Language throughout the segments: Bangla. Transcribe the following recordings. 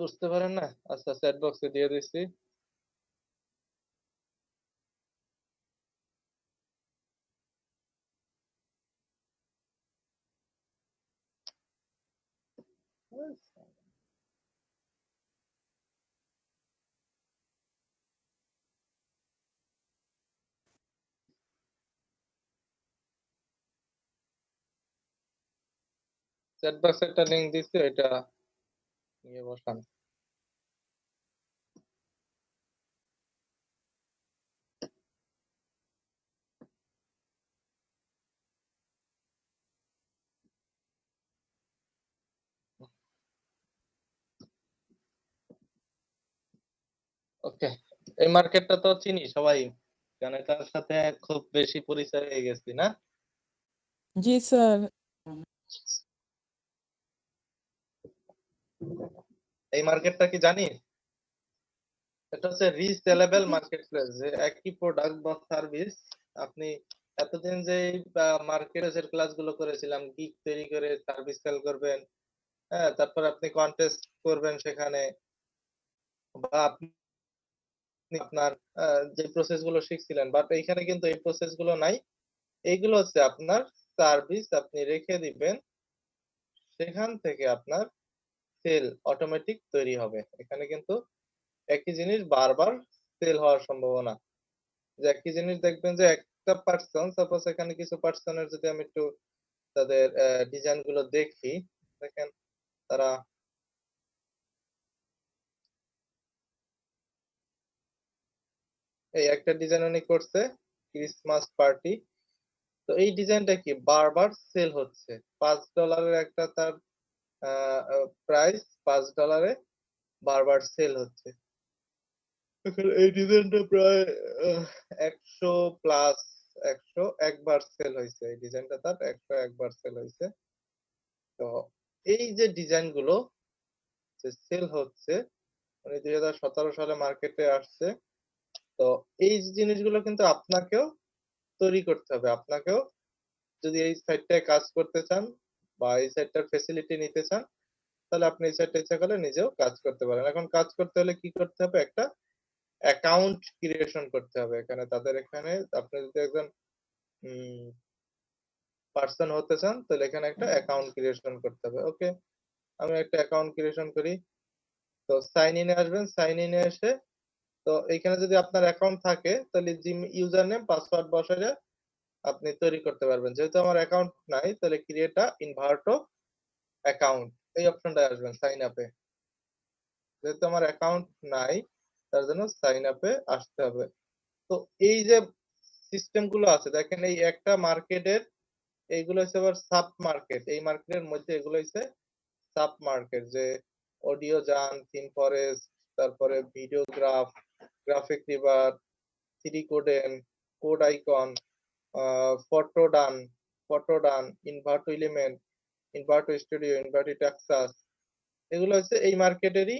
বুঝতে পারেন না? আচ্ছা, চ্যাট বক্সে দিয়ে দিচ্ছি। চ্যাট বক্সে একটা লিংক দিচ্ছি, ওইটা নিয়ে বসান। ওকে, এই মার্কেটটা তো চিনি সবাই, কারণ এটার সাথে খুব বেশি পরিচয় হয়ে গেছি না? জি স্যার। এই মার্কেটটা কি জানিস? এটা হচ্ছে রিসেলেবল মার্কেট প্লেস, যে একই প্রোডাক্ট বা সার্ভিস আপনি এতদিন যে মার্কেটের ক্লাসগুলো করেছিলাম, গিগ তৈরি করে সার্ভিস সেল করবেন, হ্যাঁ, তারপর আপনি কন্টেস্ট করবেন সেখানে, বা আপনি আপনার যে প্রসেস গুলো শিখছিলেন, বাট এইখানে কিন্তু এই প্রসেস গুলো নাই। এইগুলো হচ্ছে আপনার সার্ভিস আপনি রেখে দিবেন, সেখান থেকে আপনার সেল অটোমেটিক তৈরি হবে। এখানে কিন্তু একই জিনিস বারবার সেল হওয়ার সম্ভাবনা, যে একই জিনিস দেখবেন যে একটা পার্সন, সাপোজ এখানে কিছু পার্সনের যদি আমি একটু তাদের ডিজাইন গুলো দেখি, দেখেন তারা এই একটা ডিজাইন উনি করছে, ক্রিসমাস পার্টি। তো এই ডিজাইনটা কি বারবার সেল হচ্ছে, $5 একটা তার প্রাইস, $5 বারবার সেল হচ্ছে। এখন এই ডিজাইনটা প্রায় 100+, 101 বার সেল হয়েছে। এই ডিজাইনটা তার 101 বার সেল হয়েছে। তো এই যে ডিজাইন গুলো যে সেল হচ্ছে, মানে 2017 সালে মার্কেটে আসছে। তো এই জিনিসগুলো কিন্তু আপনাকেও তৈরি করতে হবে। আপনাকেও যদি এই সাইটটায় কাজ করতে চান বা এই সাইটটার ফেসিলিটি নিতে চান, তাহলে আপনি এই সাইটটা ইচ্ছা করলে নিজেও কাজ করতে পারেন। এখন কাজ করতে হলে কি করতে হবে? একটা অ্যাকাউন্ট ক্রিয়েশন করতে হবে। এখানে তাদের এখানে আপনি যদি একজন উম পার্সন হতে চান, তাহলে এখানে একটা অ্যাকাউন্ট ক্রিয়েশন করতে হবে। ওকে, আমি একটা অ্যাকাউন্ট ক্রিয়েশন করি। তো সাইন ইন এ আসবেন। সাইন ইন এ এসে, তো এইখানে যদি আপনার অ্যাকাউন্ট থাকে, তাহলে জিম ইউজার নেম পাসওয়ার্ড বসাইলে আপনি তৈরি করতে পারবেন। যেহেতু আমার অ্যাকাউন্ট নাই, তাহলে ক্রিয়েট আ ইনভার্টো অ্যাকাউন্ট, এই অপশনটায় আসবেন সাইন আপে। যেহেতু আমার অ্যাকাউন্ট নাই, তার জন্য সাইন আপে আসতে হবে। তো এই যে সিস্টেম গুলো আছে, দেখেন এই একটা মার্কেটের, এইগুলো হচ্ছে আবার সাব মার্কেট। এই মার্কেটের মধ্যে এগুলো হচ্ছে সাব মার্কেট, যে অডিও যান, থিম ফরেস্ট, তারপরে ভিডিওগ্রাফ, গ্রাফিক রিভার, থ্রি কোডেন, কোড আইকন, PhotoDune, Envato element, Envato studio, Envato টেক্সাস, এগুলো হচ্ছে এই মার্কেটেরই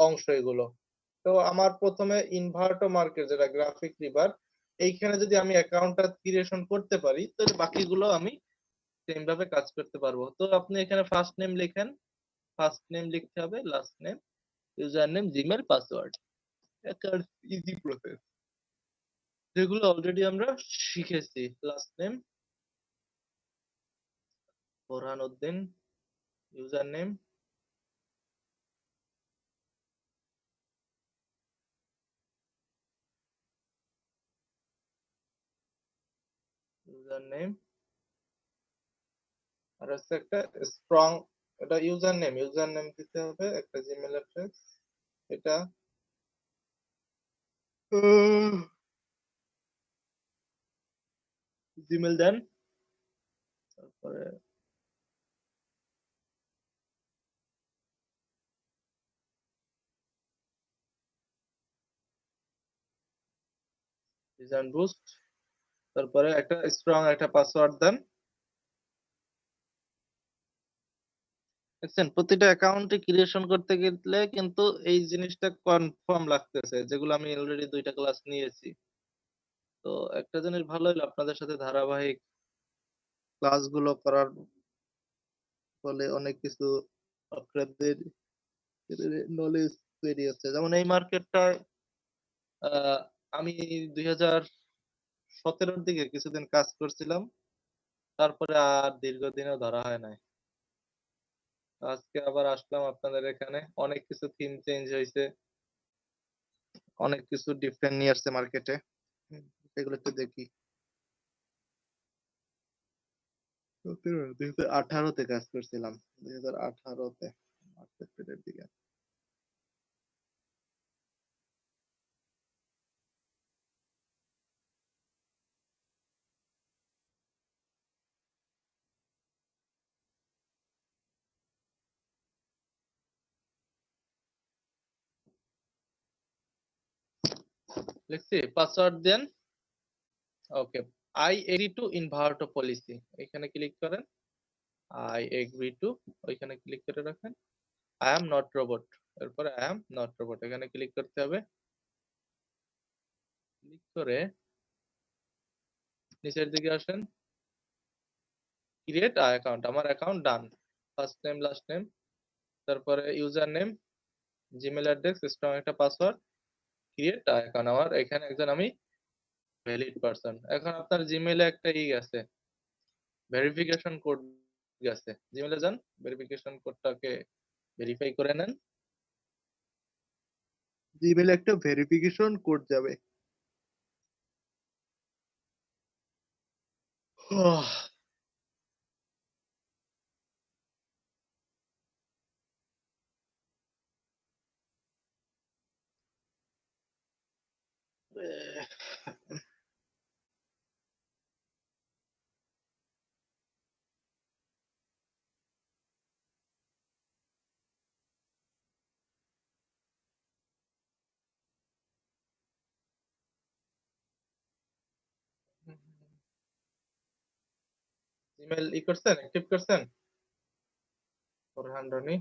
অংশ এগুলো। তো আমার প্রথমে ইনভার্টো মার্কেট, যেটা গ্রাফিক রিভার, এইখানে যদি আমি অ্যাকাউন্টটা ক্রিয়েশন করতে পারি, তাহলে বাকিগুলো আমি সেম ভাবে কাজ করতে পারবো। তো আপনি এখানে ফার্স্ট নেম লিখেন, ফার্স্ট নেম লিখতে হবে, last name, user name, Gmail, password. Easy process, যেগুলো অলরেডি আমরা শিখেছি। Last name Borhan Uddin, user name, user name, আর হচ্ছে একটা স্ট্রং, এটা ইউজার নেম দিতে হবে, একটা জিমেল অ্যাড্রেস, এটা জিমেল দেন, তারপরে ডিজাইন বুস্ট, তারপরে একটা স্ট্রং একটা পাসওয়ার্ড দেন। দেখছেন, প্রতিটা অ্যাকাউন্টে ক্রিয়েশন করতে গেলে কিন্তু এই জিনিসটা কনফার্ম লাগতেছে, যেগুলো আমি অলরেডি 2টা ক্লাস নিয়েছি। তো একটা জিনিস ভালো হলো, আপনাদের সাথে ধারাবাহিক ক্লাসগুলো করার ফলে অনেক কিছু আপনাদের নলেজ তৈরি হচ্ছে। যেমন এই মার্কেটটায় আমি 2017-র দিকে কিছুদিন কাজ করছিলাম, তারপরে আর দীর্ঘদিনও ধরা হয় নাই। আজকে আবার আসলাম আপনাদের এখানে। অনেক কিছু থিম চেঞ্জ হয়েছে, অনেক কিছু ডিফারেন্ট নিয়ে আসছে মার্কেটে। সেগুলো একটু দেখি। 2018-তে কাজ করছিলাম, 2018-তে মার্চ এপ্রিলের দিকে। লিখছি, পাসওয়ার্ড দেন। Okay, I agree to Inverto policy, এখানে ক্লিক করেন। আই এগ্রি টু, ওইখানে ক্লিক করে রাখেন। আই এম নট রোবট, এরপরে আই এম নট রোবট এখানে ক্লিক করতে হবে। ক্লিক করে নিচের দিকে আসেন, ক্রিয়েট অ্যাকাউন্ট। আমার account done. First name, last name, তারপরে user name, Gmail address, strong একটা পাসওয়ার্ড, ক্রিয়েট অ্যাকাউন্ট। আমার এখানে একজন আমি ভ্যালিড পারসন। এখন আপনার জিমেলে একটা গেছে, ভেরিফিকেশন কোড গেছে। জিমেলে যান, ভেরিফিকেশন কোডটাকে ভেরিফাই করে নেন। জিমেলে একটা ভেরিফিকেশন কোড যাবে। জিমেল করছেন, অ্যাক্টিভ করছেন? ফরহান রনি।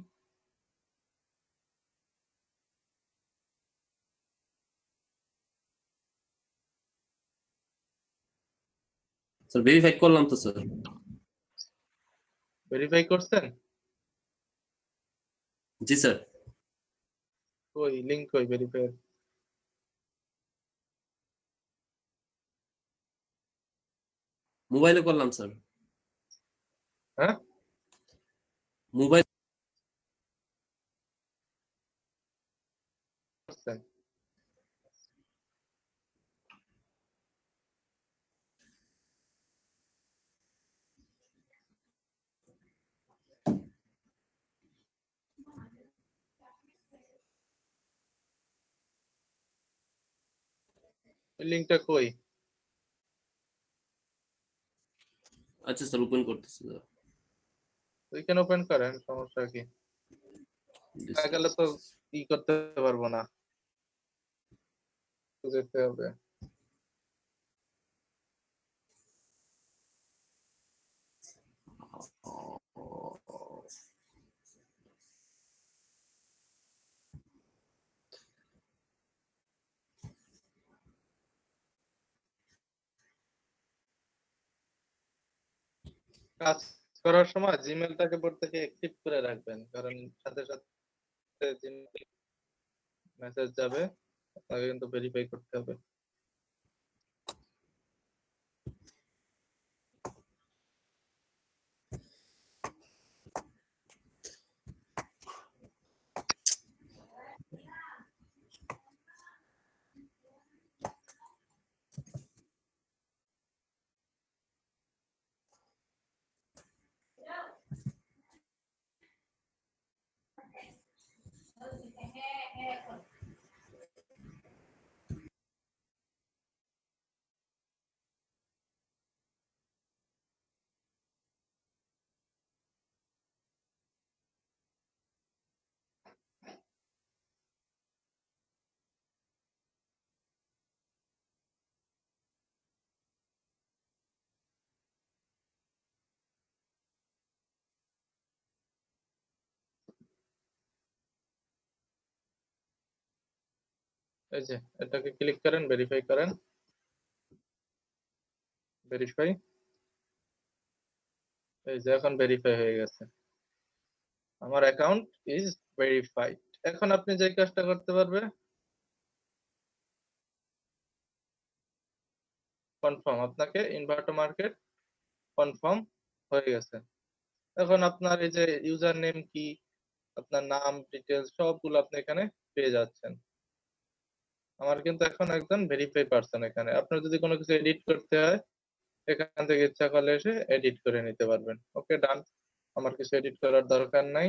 স্যার ভেরিফাই করলাম তো স্যার। ভেরিফাই করছেন? জি স্যার। কই লিংক, কই ভেরিফাই? মোবাইলে করলাম স্যার। হ্যাঁ, মোবাইল। করছেন? লিংকটা কই? আচ্ছা স্যার, ওপেন করতেছি স্যার। ওইখানে ওপেন করেন, সমস্যা কি? না গেলে তো ই করতে পারবো না, যেতে হবে। কাজ করার সময় জিমেলটাকে প্রত্যেকে অ্যাক্টিভ করে রাখবেন, কারণ সাথে সাথে জিমেল মেসেজ যাবে, আপনাকে কিন্তু ভেরিফাই করতে হবে। এই যে এটাকে ক্লিক করেন, ভেরিফাই করেন। ভেরিফাই, এই যে এখন ভেরিফাই হয়ে গেছে। আমার অ্যাকাউন্ট ইজ ভেরিফাইড। এখন আপনি যে কাজটা করতে পারবে কনফার্ম, আপনাকে ইনভার্টার মার্কেট কনফার্ম হয়ে গেছে। এখন আপনার এই যে ইউজার নেম কি, আপনার নাম ডিটেলস সবগুলো আপনি এখানে পেয়ে যাচ্ছেন। আমার কিন্তু এখন একজন ভেরিফাই পারসন এখানে। আপনার যদি কোনো কিছু এডিট করতে হয় এখান থেকে ইচ্ছা করলে এসে এডিট করে নিতে পারবেন। ওকে, ডান। আমার কিছু এডিট করার দরকার নাই।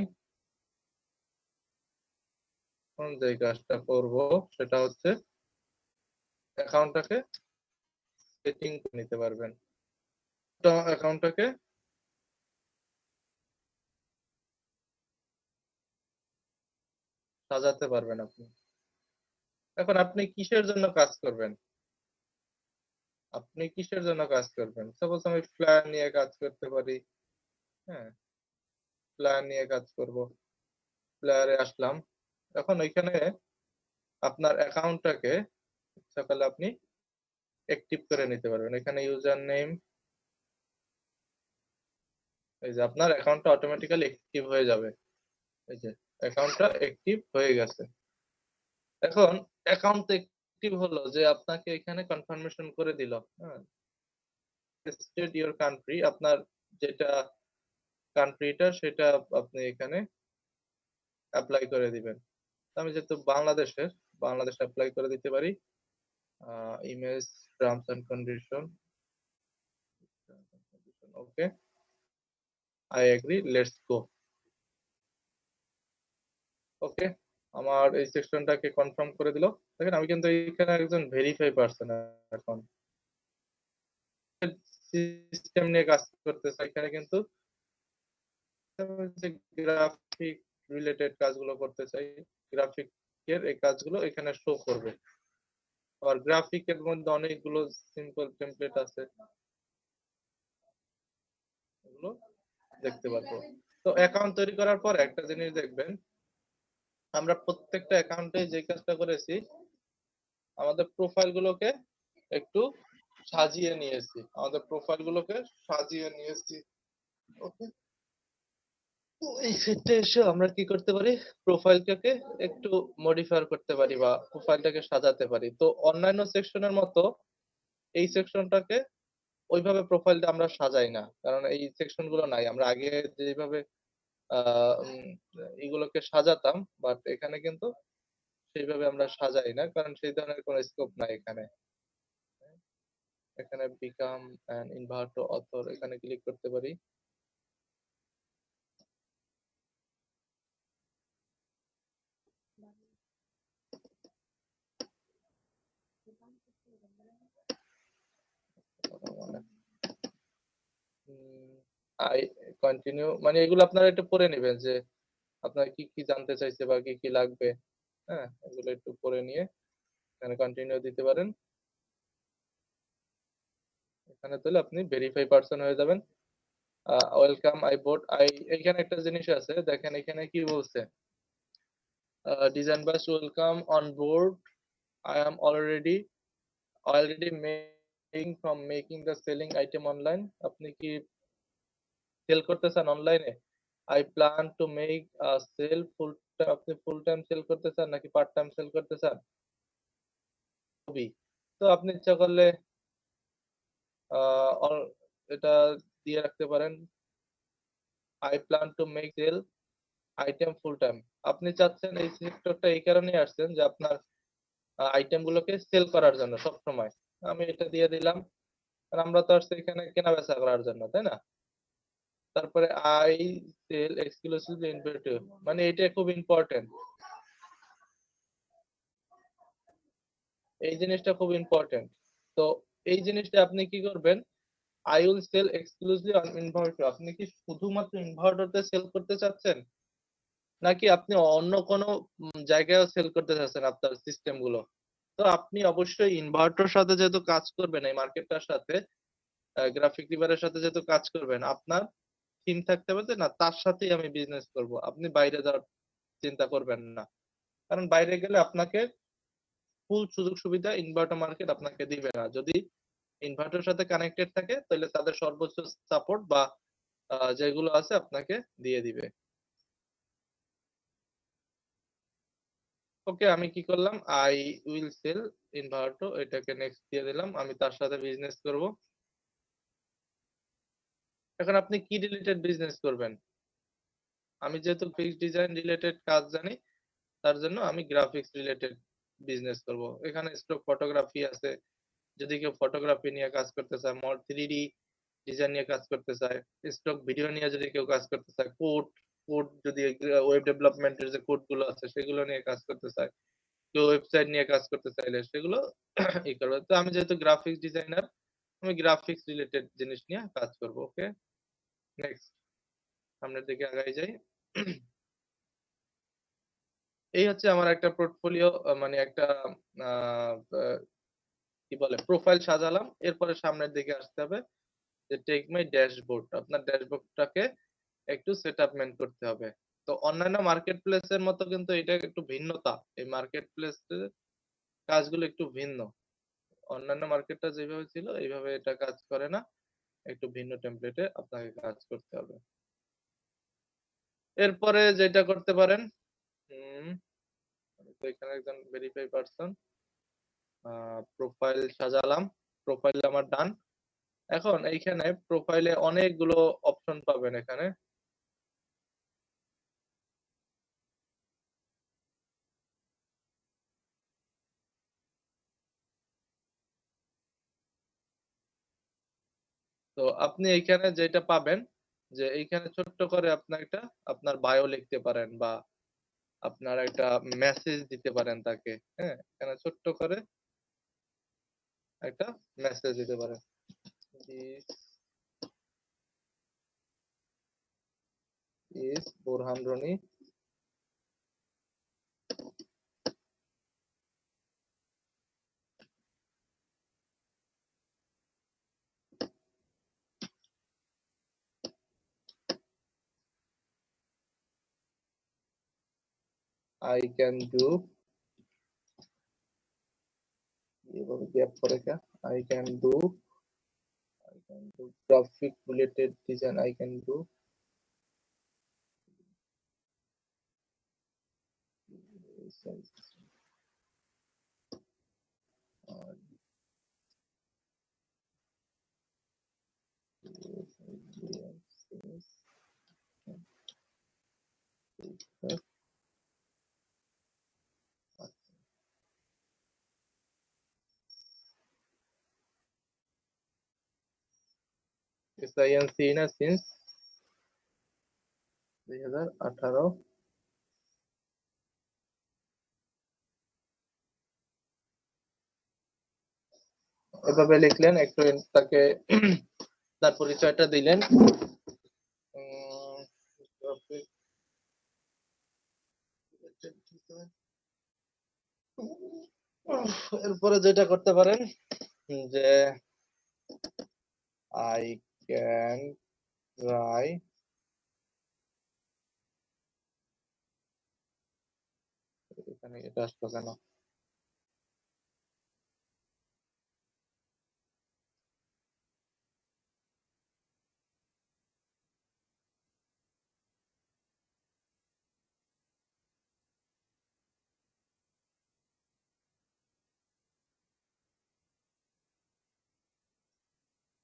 এখন যে কাজটা করব সেটা হচ্ছে অ্যাকাউন্টটাকে সেটিং করে নিতে পারবেন। তো অ্যাকাউন্টটাকে সাজাতে পারবেন আপনি। এখন আপনি কিসের জন্য কাজ করবেন? আপনি কিসের জন্য কাজ করবেন? সাপোজ আমি প্ল্যান নিয়ে কাজ করতে পারি। হ্যাঁ, প্ল্যান নিয়ে কাজ করব। প্লেয়ারে আসলাম। এখন ওইখানে আপনার অ্যাকাউন্টটাকে সকালে আপনি অ্যাক্টিভ করে নিতে পারবেন। এখানে ইউজার নেম, এই যে আপনার অ্যাকাউন্টটা অটোমেটিক্যালি অ্যাক্টিভ হয়ে যাবে। এই যে অ্যাকাউন্টটা অ্যাক্টিভ হয়ে গেছে। এখন অ্যাকাউন্ট অ্যাক্টিভ হলো যে আপনাকে এখানে কনফার্মেশন করে দিল। হ্যাঁ, স্টেট ইওর কান্ট্রি, আপনার যেটা কান্ট্রিটা সেটা আপনি এখানে অ্যাপ্লাই করে দিবেন। আমি যেহেতু বাংলাদেশের, বাংলাদেশ অ্যাপ্লাই করে দিতে পারি। Image terms and condition, okay, I agree, let's go. Okay, আমার এই সেকশনটাকে কনফার্ম করে দিল। দেখেন আমি কিন্তু এখানে একজন ভেরিফাই পারসন এখন সিস্টেম নিয়ে কাজ করতেছে। এখানে কিন্তু যে গ্রাফিক রিলেটেড কাজগুলো করতে চাই, গ্রাফিকের এই কাজগুলো এখানে শো করবে। আর গ্রাফিকের মধ্যে অনেকগুলো সিম্পল টেমপ্লেট আছে, এগুলো দেখতে পারবো। তো অ্যাকাউন্ট তৈরি করার পর একটা জিনিস দেখবেন, আমরা প্রত্যেকটা অ্যাকাউন্টে যে কাজটা করেছি, আমাদের প্রোফাইল গুলোকে একটু সাজিয়ে নিয়েছি। আমাদের প্রোফাইল গুলোকে সাজিয়ে নিয়েছি। ওকে, তো এই ক্ষেত্রে এসে আমরা কি করতে পারি, প্রোফাইলটাকে একটু মডিফাই করতে পারি বা প্রোফাইলটাকে সাজাতে পারি। তো অন্যান্য সেকশনের মতো এই সেকশনটাকে ওইভাবে প্রোফাইলটা আমরা সাজাই না, কারণ এই সেকশন গুলো নাই। আমরা আগে যেভাবে এগুলোকে সাজাতাম, বাট এখানে কিন্তু সেইভাবে আমরা সাজাই না, কারণ সেই ধরনের কোনো স্কোপ নাই এখানে। এখানে বিকাম অ্যান ইনভার্টো অথর, এখানে ক্লিক করতে পারি। আই কন্টিনিউ, মানে এগুলো আপনারা একটু পড়ে নেবেন যে আপনার কি কি জানতে চাইছে বা কি কি লাগবে। হ্যাঁ, এগুলো একটু পড়ে নিয়ে এখানে কন্টিনিউ দিতে পারেন। এখানে তাহলে আপনি ভেরিফাই পারসন হয়ে যাবেন। ওয়েলকাম আই বোর্ড আই, এখানে একটা জিনিস আছে দেখেন, এখানে কি বলছে, design bus welcome on board, I am already making from making the selling item online. আপনি কি সেল করতে চান অনলাইনে? I plan to make sell full time, আপনি ফুল টাইম সেল করতে চান নাকি পার্ট টাইম সেল করতে চান? ছবি, তো আপনি ইচ্ছা করলে এটা দিয়ে রাখতে পারেন, I plan to make sell item full time. আপনি চাচ্ছেন এই সেক্টরটা এই কারণেই আসছেন যে আপনার আইটেম গুলোকে সেল করার জন্য সব সময়। আমি এটা দিয়ে দিলাম, কারণ আমরা তো আসছি এখানে কেনা বেচা করার জন্য, তাই না? তারপরে আই সেল এক্সক্লুসিভলি ইনভেটিভ, মানে এটা খুব ইম্পর্টেন্ট, এই জিনিসটা খুব ইম্পর্টেন্ট। তো এই জিনিসটা আপনি কি করবেন, I will sell exclusively on inverter, আপনি কি শুধুমাত্র ইনভার্টারতে সেল করতে চাচ্ছেন নাকি আপনি অন্য কোনো জায়গায়ও সেল করতে চাচ্ছেন আপনার সিস্টেম গুলো? তো আপনি অবশ্যই ইনভার্টার সাথে যেহেতু কাজ করবেন, এই মার্কেটটার সাথে গ্রাফিক ডিভাইডারের সাথে যেহেতু কাজ করবেন, আপনার থিম থাকতে হবে যে না তার সাথেই আমি বিজনেস করব। আপনি বাইরে যাওয়ার চিন্তা করবেন না, কারণ বাইরে গেলে আপনাকে ফুল সুযোগ সুবিধা ইনভার্টার মার্কেট আপনাকে দিবে না। যদি ইনভার্টারের সাথে কানেক্টেড থাকে তাহলে তাদের সর্বোচ্চ সাপোর্ট বা যেগুলো আছে আপনাকে দিয়ে দিবে। ওকে, আমি কি করলাম, আই উইল সেল ইনভার্টো, এটাকে নেক্সট দিয়ে দিলাম, আমি তার সাথে বিজনেস করব। এখন আপনি কি রিলেটেড বিজনেস করবেন? আমি যেহেতু ফিক্সড ডিজাইন রিলেটেড কাজ জানি, তার জন্য আমি গ্রাফিক্স রিলেটেড বিজনেস করব। এখানে স্টক ফটোগ্রাফি আছে, যদি কেউ ফটোগ্রাফি নিয়ে কাজ করতে চায়, মোর 3D ডিজাইন নিয়ে কাজ করতে চায়, স্টক ভিডিও নিয়ে যদি কেউ কাজ করতে চায়, কোড কোড যদি ওয়েব ডেভেলপমেন্টের যে কোড গুলো আছে সেগুলো নিয়ে কাজ করতে চায়, কেউ ওয়েবসাইট নিয়ে কাজ করতে চাইলে সেগুলো ই করবে। তো আমি যেহেতু গ্রাফিক্স ডিজাইনার, আমি গ্রাফিক্স রিলেটেড জিনিস নিয়ে কাজ করব। ওকে, নেক্সট সামনের দিকে আগাই যাই। এই হচ্ছে আমার একটা পোর্টফোলিও, মানে একটা আহ, আহ, কি বলে, প্রোফাইল সাজালাম। এরপরে সামনের দিকে আসতে হবে যে টেক মাই ড্যাশবোর্ড, আপনার ড্যাশবোর্ডটাকে একটু সেটআপমেন্ট করতে হবে। তো অন্যান্য মার্কেট প্লেসের মতো কিন্তু এটা একটু ভিন্নতা, এই মার্কেট প্লেসের কাজগুলো একটু ভিন্ন। অন্যান্য মার্কেটটা যেভাবে ছিল এইভাবে এটা কাজ করে না, একটু ভিন্ন টেমপ্লেটে আপনাকে কাজ করতে হবে। এরপরে যেটা করতে পারেন, তো এখানে একজন ভেরিফাই পারসন, প্রোফাইল সাজালাম, প্রোফাইল আমার ডান। এখন এইখানে প্রোফাইলে অনেকগুলো অপশন পাবেন এখানে। তো আপনি এইখানে যেটা পাবেন, যে এইখানে ছোট্ট করে আপনার একটা আপনার বায়ো লিখতে পারেন, বা আপনার একটা মেসেজ দিতে পারেন তাকে। হ্যাঁ, এখানে ছোট্ট করে একটা মেসেজ দিতে পারেন। This is Borhan Roni, I can do, এভাবে গ্যাপ করে I can do graphic related design, I can do SINC না since 2018। এভাবে লিখলেন, একটু তাকে তার পরিচয়টা দিলেন। এরপরে যেটা করতে পারেন যে আই ক্যান ট্রাই, এখানে এটা আসলো কেন,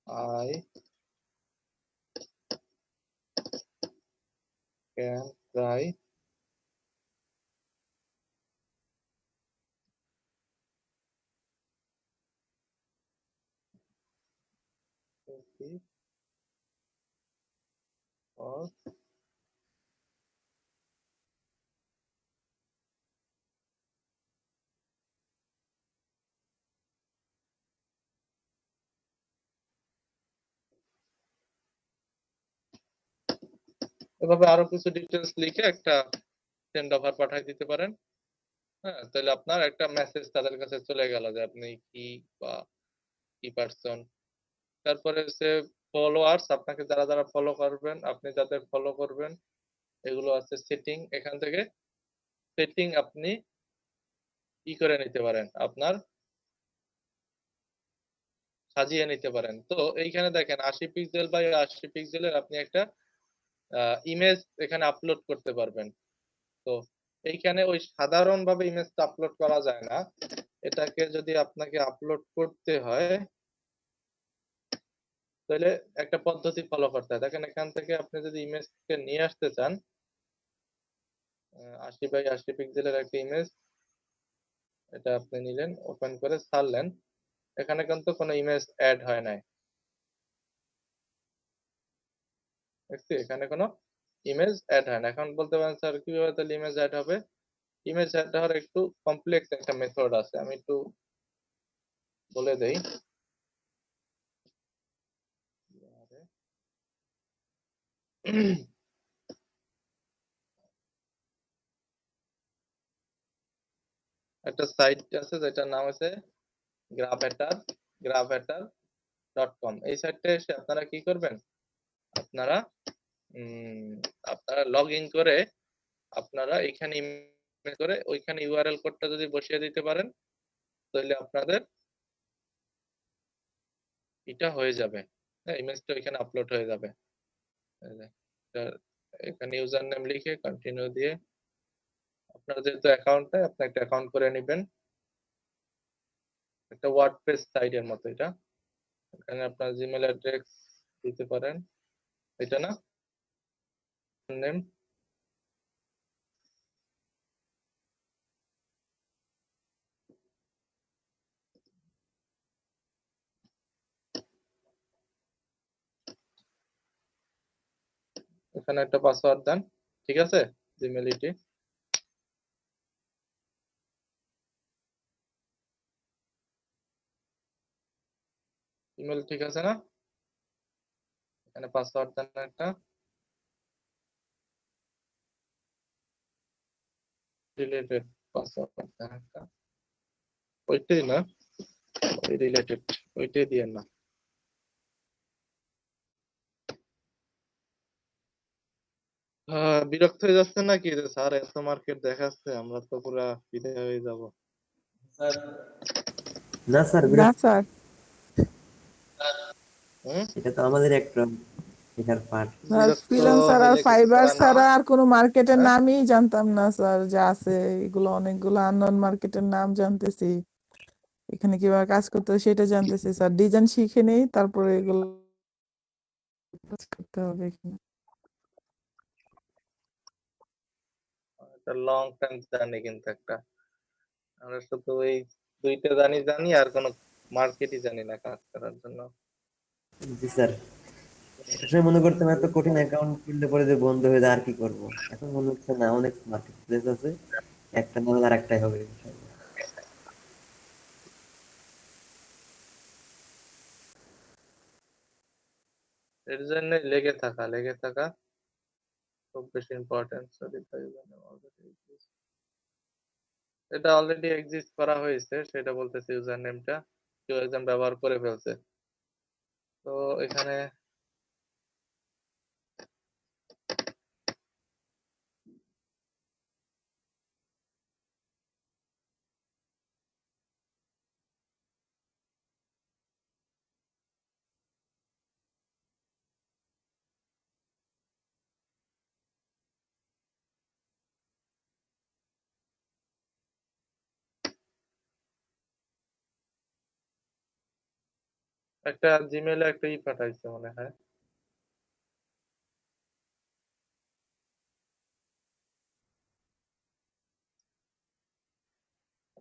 আই ক্যান ট্রাই or এভাবে আরো কিছু ডিটেলস লিখে একটা সেন্ড অফার পাঠিয়ে দিতে পারেন। হ্যাঁ, তাহলে আপনার একটা মেসেজ তাদের কাছে চলে গেল যে আপনি কি বা কি পারসন। তারপরে সে ফলোয়ার্স, আপনাকে যারা যারা ফলো করবেন, আপনি যাদের ফলো করবেন, এগুলো আছে সেটিং। এখান থেকে সেটিং আপনি কি করে নিতে পারেন, আপনার সাজিয়ে নিতে পারেন। তো এইখানে দেখেন 80 পিক্সেল বাই 80 পিক্সেলের আপনি একটা ইমেজ এখানে আপলোড করতে পারবেন। তো এইখানে ওই সাধারণভাবে ইমেজটা আপলোড করা যায় না। এটাকে যদি আপনাকে আপলোড করতে হয় তাহলে একটা পদ্ধতি ফলো করতে হয়। দেখেন এখান থেকে আপনি যদি ইমেজকে নিয়ে আসতে চান 80x80 পিক্সেলের একটা ইমেজ, এটা আপনি নিলেন, ওপেন করে ছাড়লেন। এখানে কিন্তু কোনো ইমেজ অ্যাড হয় নাই, দেখছি এখানে কোনো ইমেজ অ্যাড হয় না। এখন বলতে পারেন স্যার কিভাবে তাহলে ইমেজ অ্যাড হবে? ইমেজ অ্যাড হওয়ার একটু কমপ্লেক্স একটা মেথড আছে, আমি একটু বলে দেই। একটা সাইট আছে যেটার নাম আছে gravatar.com। এই সাইটে এসে আপনারা কি করবেন, আপনারা আপনারা লগ ইন করে আপনারা এখানে ইমেজ করে ওইখানে ইউআরএল কোডটা যদি বসিয়ে দিতে পারেন তাহলে আপনাদের এটা হয়ে যাবে, হ্যাঁ ইমেজটা ওইখানে আপলোড হয়ে যাবে। এই যে, এখানে ইউজার নেম লিখে কন্টিনিউ দিয়ে আপনার যেহেতু অ্যাকাউন্ট নেই আপনি একটা অ্যাকাউন্ট করে নেবেন। একটা ওয়ার্ডপ্রেস সাইটের মতো এটা, এখানে আপনার জিমেল অ্যাড্রেস দিতে পারেন, এটা না নেম, এখানে একটা পাসওয়ার্ড দেন, ঠিক আছে, জিমেল আইডি। ইমেল ঠিক আছে না, এখানে পাসওয়ার্ড দেন একটা, রিলেটেড পাসওয়ার্ড দেন একটা, ওইটাই না, ওই রিলেটেড ওইটাই দিয়ে না। বিরক্ত হয়ে যাচ্ছে নাকি যে স্যার এত মার্কেট দেখাচ্ছে, আমরা তো পুরা বিদায় হয়ে যাব। না স্যার না স্যার, হুম, এটা তো আমাদের একটা শেখার পার্ট। স্যার বিরক্ত ফ্রিল্যান্সার আর হইলে কিছু ফাইবার করার ছাড়া নাই। আর কোনো মার্কেটের হ্যাঁ, নামই জানতাম না স্যার, যা আছে এগুলো অনেকগুলো আননোন মার্কেটের নাম জানতেছি, এখানে কিভাবে কাজ করতে হয় সেটা জানতেছি স্যার, ডিজাইন শিখে নেই তারপরে এগুলো কাজ করতে হবে এখানে। এটা লং টাইম জার্নি কিন্তু একটা, আমরা শুধু ওই দুইটা জানি আর কোনো মার্কেটই জানি না কাজ করার জন্য। জি স্যার, একটা সময় মনে করতাম এত কঠিন অ্যাকাউন্ট খুললে পরে যে বন্ধ হয়ে যায় আর কি করবো, এখন মনে হচ্ছে না অনেক মার্কেট প্লেস আছে, একটা না হলে আর একটাই হবে। এর জন্য লেগে থাকা খুব বেশি ইম্পর্টেন্ট। এটা অলরেডি এক্সিস্ট করা হয়েছে সেটা বলতেছে, ইউজার নেমটা কেউ একজন ব্যবহার করে ফেলছে। তো এখানে একটা জিমেলে একটা পাঠাইছে মনে হয়,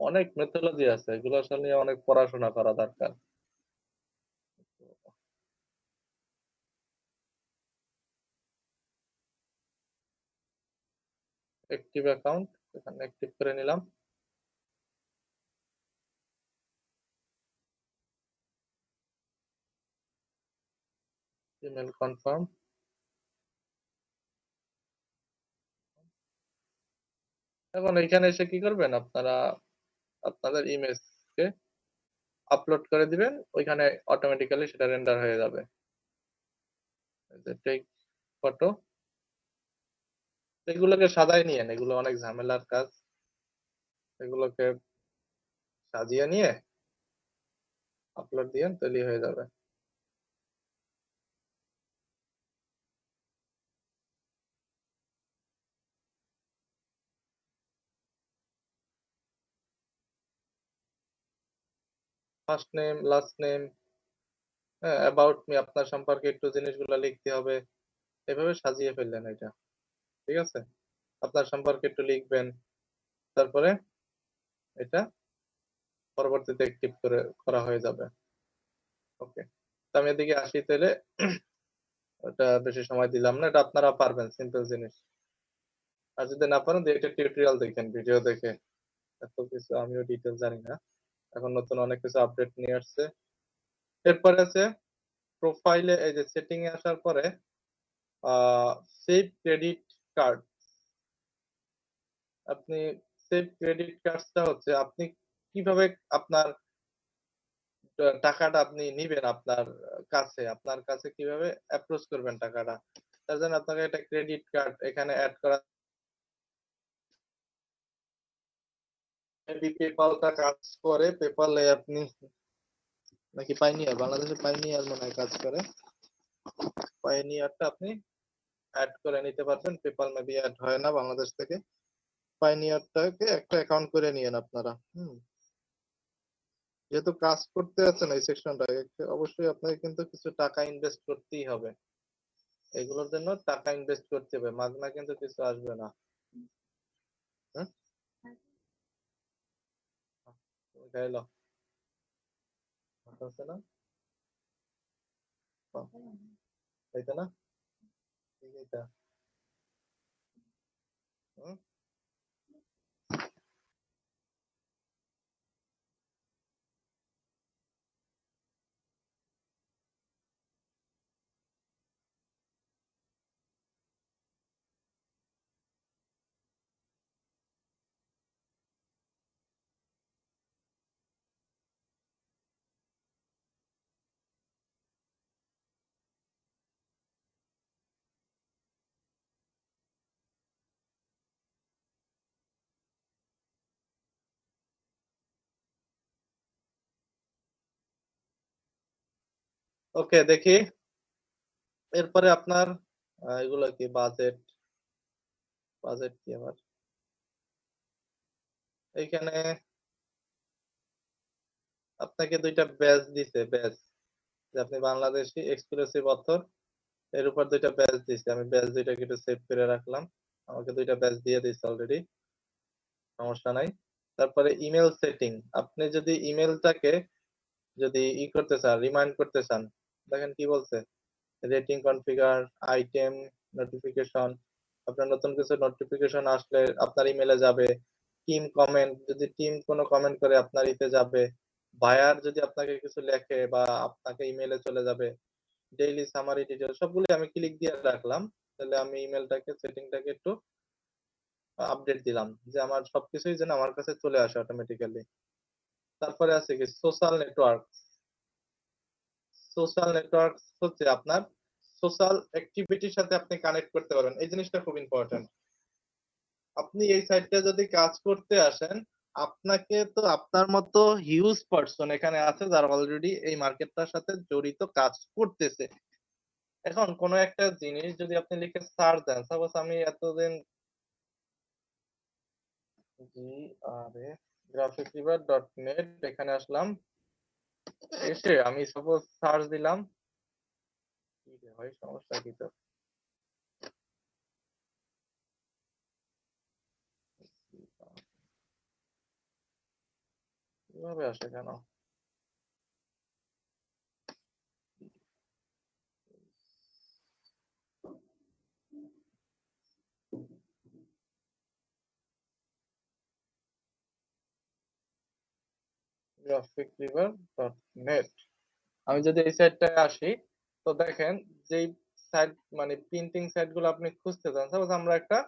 অনেক মেথোলজি আছে, এগুলো আসলে নিয়ে অনেক পড়াশোনা করা দরকার। অ্যাক্টিভ অ্যাকাউন্ট, এখানে অ্যাক্টিভ করে নিলাম। Email confirm. এখন এখানে এসে কি করবেন আপনারা, আপনাদের ইমেজকে আপলোড করে দিবেন, ওইখানে অটোমেটিক্যালি সেটা রেন্ডার হয়ে যাবে। টেক ফটো, এগুলোকে সাজায় নিয়েন, এগুলো অনেক ঝামেলার কাজ, এগুলোকে সাজিয়ে নিয়ে আপলোড দিয়েন তাহলেই হয়ে যাবে। ফার্স্ট নেম, লাস্ট নেম, হ্যাঁ, অ্যাবাউট মি, আপনার সম্পর্কে একটু জিনিসগুলো লিখতে হবে। এভাবে সাজিয়ে ফেললেন এটা, ঠিক আছে? আপনার সম্পর্কে একটু লিখবেন, তারপরে এটা পরবর্তীতে অ্যাক্টিভ করা হয়ে যাবে। ওকে, তো আমি এদিকে আসি তাহলে। ওটা বেশি সময় দিলাম না, এটা আপনারা পারবেন, সিম্পল জিনিস। আর যদি না পারেন একটা টিউটোরিয়াল দেখেন, ভিডিও দেখে। এত কিছু আমিও ডিটেল জানি না, এখন নতুন অনেক কিছু আপডেট নিয়ে আসছে। এরপরে আছে প্রোফাইলে, এই যে সেটিং এ আসার পরে সেভ ক্রেডিট কার্ড। আপনি সেভ ক্রেডিট কার্ডটা হচ্ছে আপনি কিভাবে আপনার টাকাটা আপনি নিবেন আপনার কাছে কিভাবে অ্যাপ্রোচ করবেন টাকাটা। তার জন্য আপনাকে একটা ক্রেডিট কার্ড এখানে অ্যাড করা। মেবি পেপালটা কাজ করে, পেপালে আপনি নাকি পাইনিয়ার, বাংলাদেশে পাইনিয়ার মনে হয় কাজ করে। পাইনিয়ারটা আপনি অ্যাড করে নিতে পারবেন, পেপাল মেবি অ্যাড হয় না বাংলাদেশ থেকে। পাইনিয়ারটাকে একটা অ্যাকাউন্ট করে নিয়েন আপনারা। যেহেতু কাজ করতে আছেন এই সেকশনটা, অবশ্যই আপনাকে কিন্তু কিছু টাকা ইনভেস্ট করতেই হবে। এগুলোর জন্য টাকা ইনভেস্ট করতে হবে, মাগনা কিন্তু কিছু আসবে না। হুম, তুমি খাইলো আছে না, তাইতো না, ঠিক এটা। হুম, ওকে, দেখি। এরপরে আপনার এগুলো কি, বাজেট, বাজেট কি আবার এইখানে আপনাকে দুইটা ব্যাচ দিছে, ব্যাচ যে আপনি বাংলাদেশি এক্সক্লুসিভ অথর, এর উপর দুইটা ব্যাচ দিছে। আমি ব্যাচ দুইটাকে একটু সেভ করে রাখলাম, আমাকে দুইটা ব্যাচ দিয়ে দিচ্ছে অলরেডি, সমস্যা নাই। তারপরে ইমেল সেটিং, আপনি যদি ইমেলটাকে যদি করতে চান, রিমাইন্ড করতে চান, দেখেন কি বলছে, রেটিং কনফিগার, আইটেম, নোটিফিকেশন। আপনার নতুন কিছু নোটিফিকেশন আসলে আপনার ইমেলে যাবে। টিম কমেন্ট, যদি টিম কোনো কমেন্ট করে আপনার ইতে যাবে। বায়ার যদি আপনাকে কিছু লেখে বা আপনাকে ইমেলে চলে যাবে। ডেইলি সামারি ডিটেল সবগুলো আমি ক্লিক দিয়ে রাখলাম। তাহলে আমি ইমেলটাকে সেটিংটাকে একটু আপডেট দিলাম যে আমার সবকিছুই যেন আমার কাছে চলে আসে অটোমেটিক্যালি। তারপরে আছে কি সোশ্যাল নেটওয়ার্ক। সোশ্যাল নেটওয়ার্ক হচ্ছে আপনার সোশ্যাল অ্যাক্টিভিটির সাথে আপনি কানেক্ট করতে পারবেন, এই জিনিসটা খুব ইম্পর্টেন্ট। আপনি এই সাইটটা যদি কাজ করতে আসেন, আপনাকে তো আপনার মতো হিউজ পার্সন এখানে আছে যারা অলরেডি এই মার্কেটটার সাথে জড়িত কাজ করতেছে। এখন কোন একটা জিনিস যদি আপনি লিখে সার্চ দেন, সাপোজ আমি এতদিন graphicriver.net এখানে আসলাম, এসে আমি সাপোজ সার্চ দিলাম, কি রে ভাই সমস্যা কি তো, কিভাবে আসে কেন? graphicriver.net, আমি যদি এই সাইটটায় আসি, তো দেখেন যেই সাইট মানে প্রিন্টিং সাইট গুলো আপনি খুঁজতে চান, সাপোজ আমরা একটা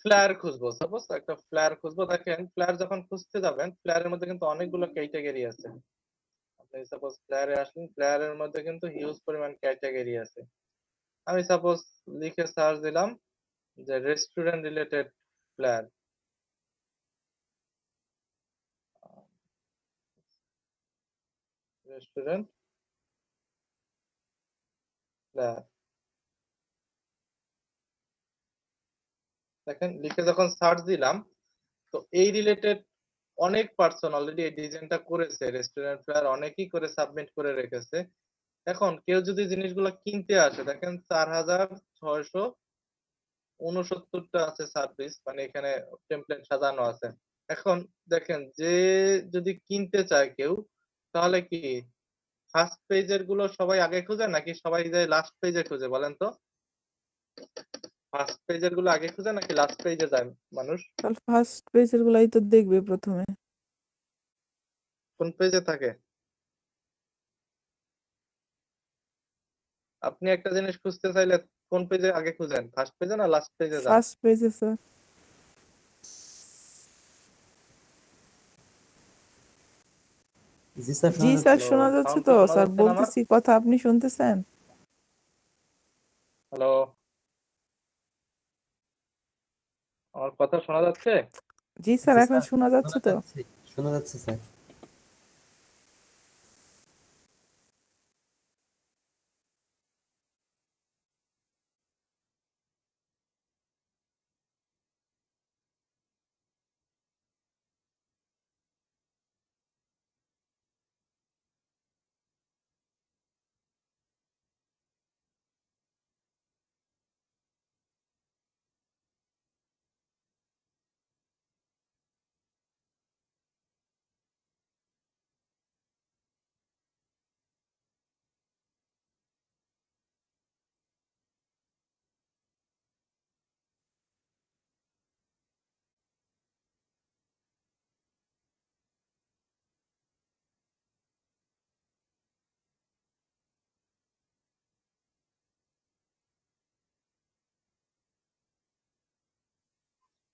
ফ্লায়ার খুঁজবো, সাপোজ একটা ফ্লায়ার খুঁজবো। দেখেন ফ্লায়ার যখন খুঁজতে যাবেন, ফ্লায়ারের মধ্যে কিন্তু অনেকগুলো ক্যাটাগরি আছে। আপনি সাপোজ ফ্লায়ারে আসলেন, ফ্লায়ারের মধ্যে কিন্তু হিউজ পরিমাণ ক্যাটাগরি আছে। আমি সাপোজ লিখে সার্চ দিলাম যে restaurant related flyer, restaurant flyer, দেখেন লিখে যখন সার্চ দিলাম, তো এই রিলেটেড অনেক পার্সন অলরেডি এই ডিজাইনটা করেছে, রেস্টুরেন্ট ফ্লায়ার অনেকেই করে সাবমিট করে রেখেছে। এখন কেউ যদি জিনিসগুলো কিনতে আসে, দেখেন 4,669টা আছে সার্ভিস, মানে এখানে টেমপ্লেট সাজানো আছে। এখন দেখেন যে যদি কিনতে চায় কেউ, তাহলে কি ফার্স্ট পেজের গুলো সবাই আগে খুঁজে নাকি সবাই যায় লাস্ট পেজে খুঁজে বলেন তো? ফার্স্ট পেজের গুলো আগে খুঁজে নাকি লাস্ট পেজে যায় মানুষ? তাহলে ফার্স্ট পেজের গুলাই তো দেখবে প্রথমে। কোন পেজে থাকে? আপনি একটা জিনিস খুঁজতে চাইলে কোন পেজে আগে খুঁজেন, ফার্স্ট পেজে না লাস্ট পেজে যান? ফার্স্ট পেজে স্যার। জি স্যার, জি শোনা স্যার, যাচ্ছে। শোনা যাচ্ছে সাউন্ড তো কি শোনা স্যার, যাচ্ছে না আমার? বলতেছি কথা, আপনি শুনতেছেন? হ্যালো, আমার কথা শোনা যাচ্ছে? জি স্যার, জি এখন স্যার, শোনা যাচ্ছে শোনা তো। যাচ্ছে, শোনা যাচ্ছে স্যার।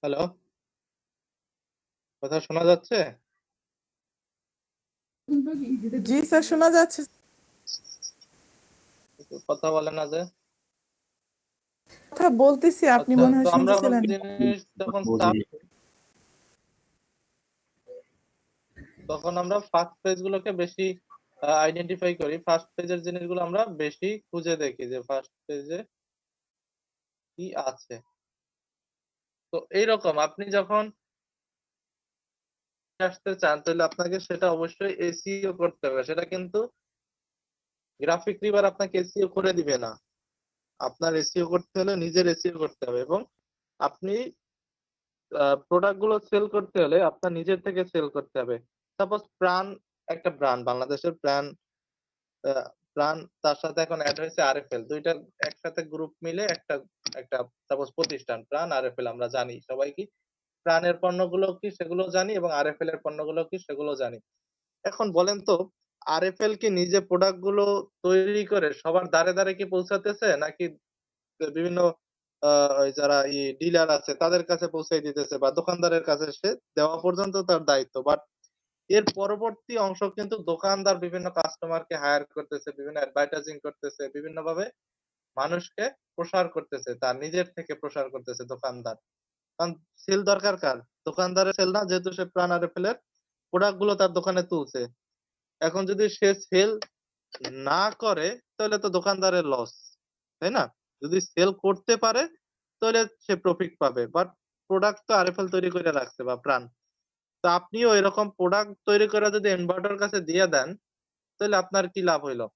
হ্যালো, কথা শোনা যাচ্ছে? জি স্যার, শোনা যাচ্ছে। কথা বলে না যে? কথা বলতেছি, আপনি আচ্ছা, মনে তো হয় আমরা শুনতেছিলেন। জিনিস যখন তখন আমরা ফার্স্ট পেজ গুলোকে বেশি আইডেন্টিফাই করি। ফার্স্ট পেজের জিনিসগুলো আমরা বেশি খুঁজে দেখি যে ফার্স্ট পেজে কি আছে। তো এইরকম আপনি যখন আসতে চান তাহলে আপনাকে সেটা অবশ্যই এসইও করতে হবে। সেটা কিন্তু গ্রাফিক রিডার আপনাকে এসইও করে দিবে না। আপনার এসইও করতে হলে নিজের এসইও করতে হবে, এবং আপনি প্রোডাক্ট গুলো সেল করতে হলে আপনার নিজের থেকে সেল করতে হবে। সাপোজ প্রাণ একটা ব্র্যান্ড, বাংলাদেশের প্রাণ, প্রাণ তার সাথে এখন অ্যাড হয়েছে আরএফএল, দুইটা একসাথে গ্রুপ মিলে একটা একটা সাপোজ প্রতিষ্ঠান প্রাণ আরএফএল, আমরা জানি সবাই কি প্রাণের পণ্যগুলো কি সেগুলো জানি, এবং আরএফএল এর পণ্যগুলো কি সেগুলো জানি। এখন বলেন তো, আরএফএল কি নিজে প্রোডাক্ট গুলো তৈরি করে সবার দ্বারে দ্বারে কি পৌঁছাতেছে, নাকি বিভিন্ন ওই যারা ডিলার আছে তাদের কাছে পৌঁছে দিতেছে, বা দোকানদারের কাছে সে দেওয়া পর্যন্ত তার দায়িত্ব? বাট এর পরবর্তী অংশ কিন্তু দোকানদার বিভিন্ন কাস্টমারকে হায়ার করতেছে, বিভিন্ন অ্যাডভার্টাইজিং করতেছে, বিভিন্নভাবে মানুষকে প্রসার করতেছে, তার নিজের থেকে প্রসার করতেছে দোকানদার। কারণ সেল দরকার কার? দোকানদারের সেল না, যেহেতু সে প্রাণ আরএফএল এর প্রোডাক্ট গুলো তার দোকানে তুলছে। এখন যদি সে সেল না করে তাহলে তো দোকানদারের লস, তাই না? যদি সেল করতে পারে তাহলে সে প্রফিট পাবে। বাট প্রোডাক্ট তো আরএফএল তৈরি করে রাখছে বা প্রাণ। তো আপনিও এরকম প্রোডাক্ট তৈরি করে যদি ইনভার্টার কাছে দিয়ে দেন, তাহলে আপনার কি লাভ হইলো?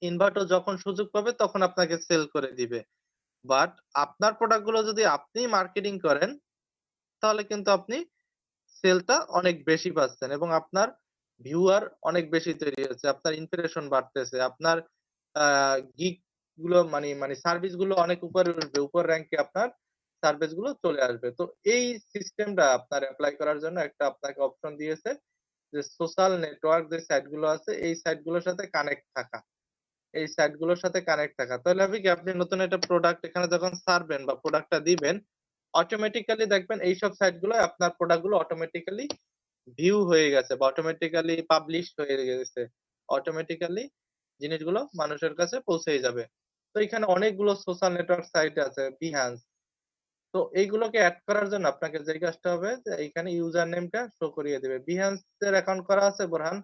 ইনভার্টার যখন সুযোগ পাবে তখন আপনাকে সেল করে দিবে। বাট আপনার প্রোডাক্ট গুলো যদি আপনি মার্কেটিং করেন, তাহলে কিন্তু আপনি সেলটা অনেক বেশি পাচ্ছেন, এবং আপনার ভিউয়ার অনেক বেশি তৈরি হচ্ছে, আপনার ইমপ্রেশন বাড়তেছে, আপনার গিগ গুলো মানে মানে সার্ভিস গুলো অনেক উপরে উঠবে, উপর র‍্যাংকে আপনার সার্ভিস গুলো চলে আসবে। তো এই সিস্টেমটা আপনার এপ্লাই করার জন্য একটা আপনাকে অপশন দিয়েছে যে সোশ্যাল নেটওয়ার্ক যে সাইট গুলো আছে এই সাইট গুলোর সাথে কানেক্ট থাকা। এই সাইট গুলোর সাথে কানেক্ট থাকা। তাহলে হবে কি, আপনি নতুন একটা প্রোডাক্ট এখানে যখন ছাড়বেন বা প্রোডাক্টটা দিবেন, অটোমেটিক্যালি দেখবেন এইসব সাইট গুলোয় আপনার প্রোডাক্ট গুলো অটোমেটিক্যালি ভিউ হয়ে গেছে বা অটোমেটিক্যালি পাবলিশ হয়ে গেছে। অটোমেটিক্যালি জিনিসগুলো মানুষের কাছে পৌঁছেই যাবে। তো এখানে অনেকগুলো সোশ্যাল নেটওয়ার্ক সাইট আছে, Behance। তো এইগুলোকে এড করার জন্য আপনাকে যে কাজটা হবে যে এইখানে ইউজার নেমটা শো করিয়ে দিবে। Behance এর অ্যাকাউন্ট করা আছে বোরহান?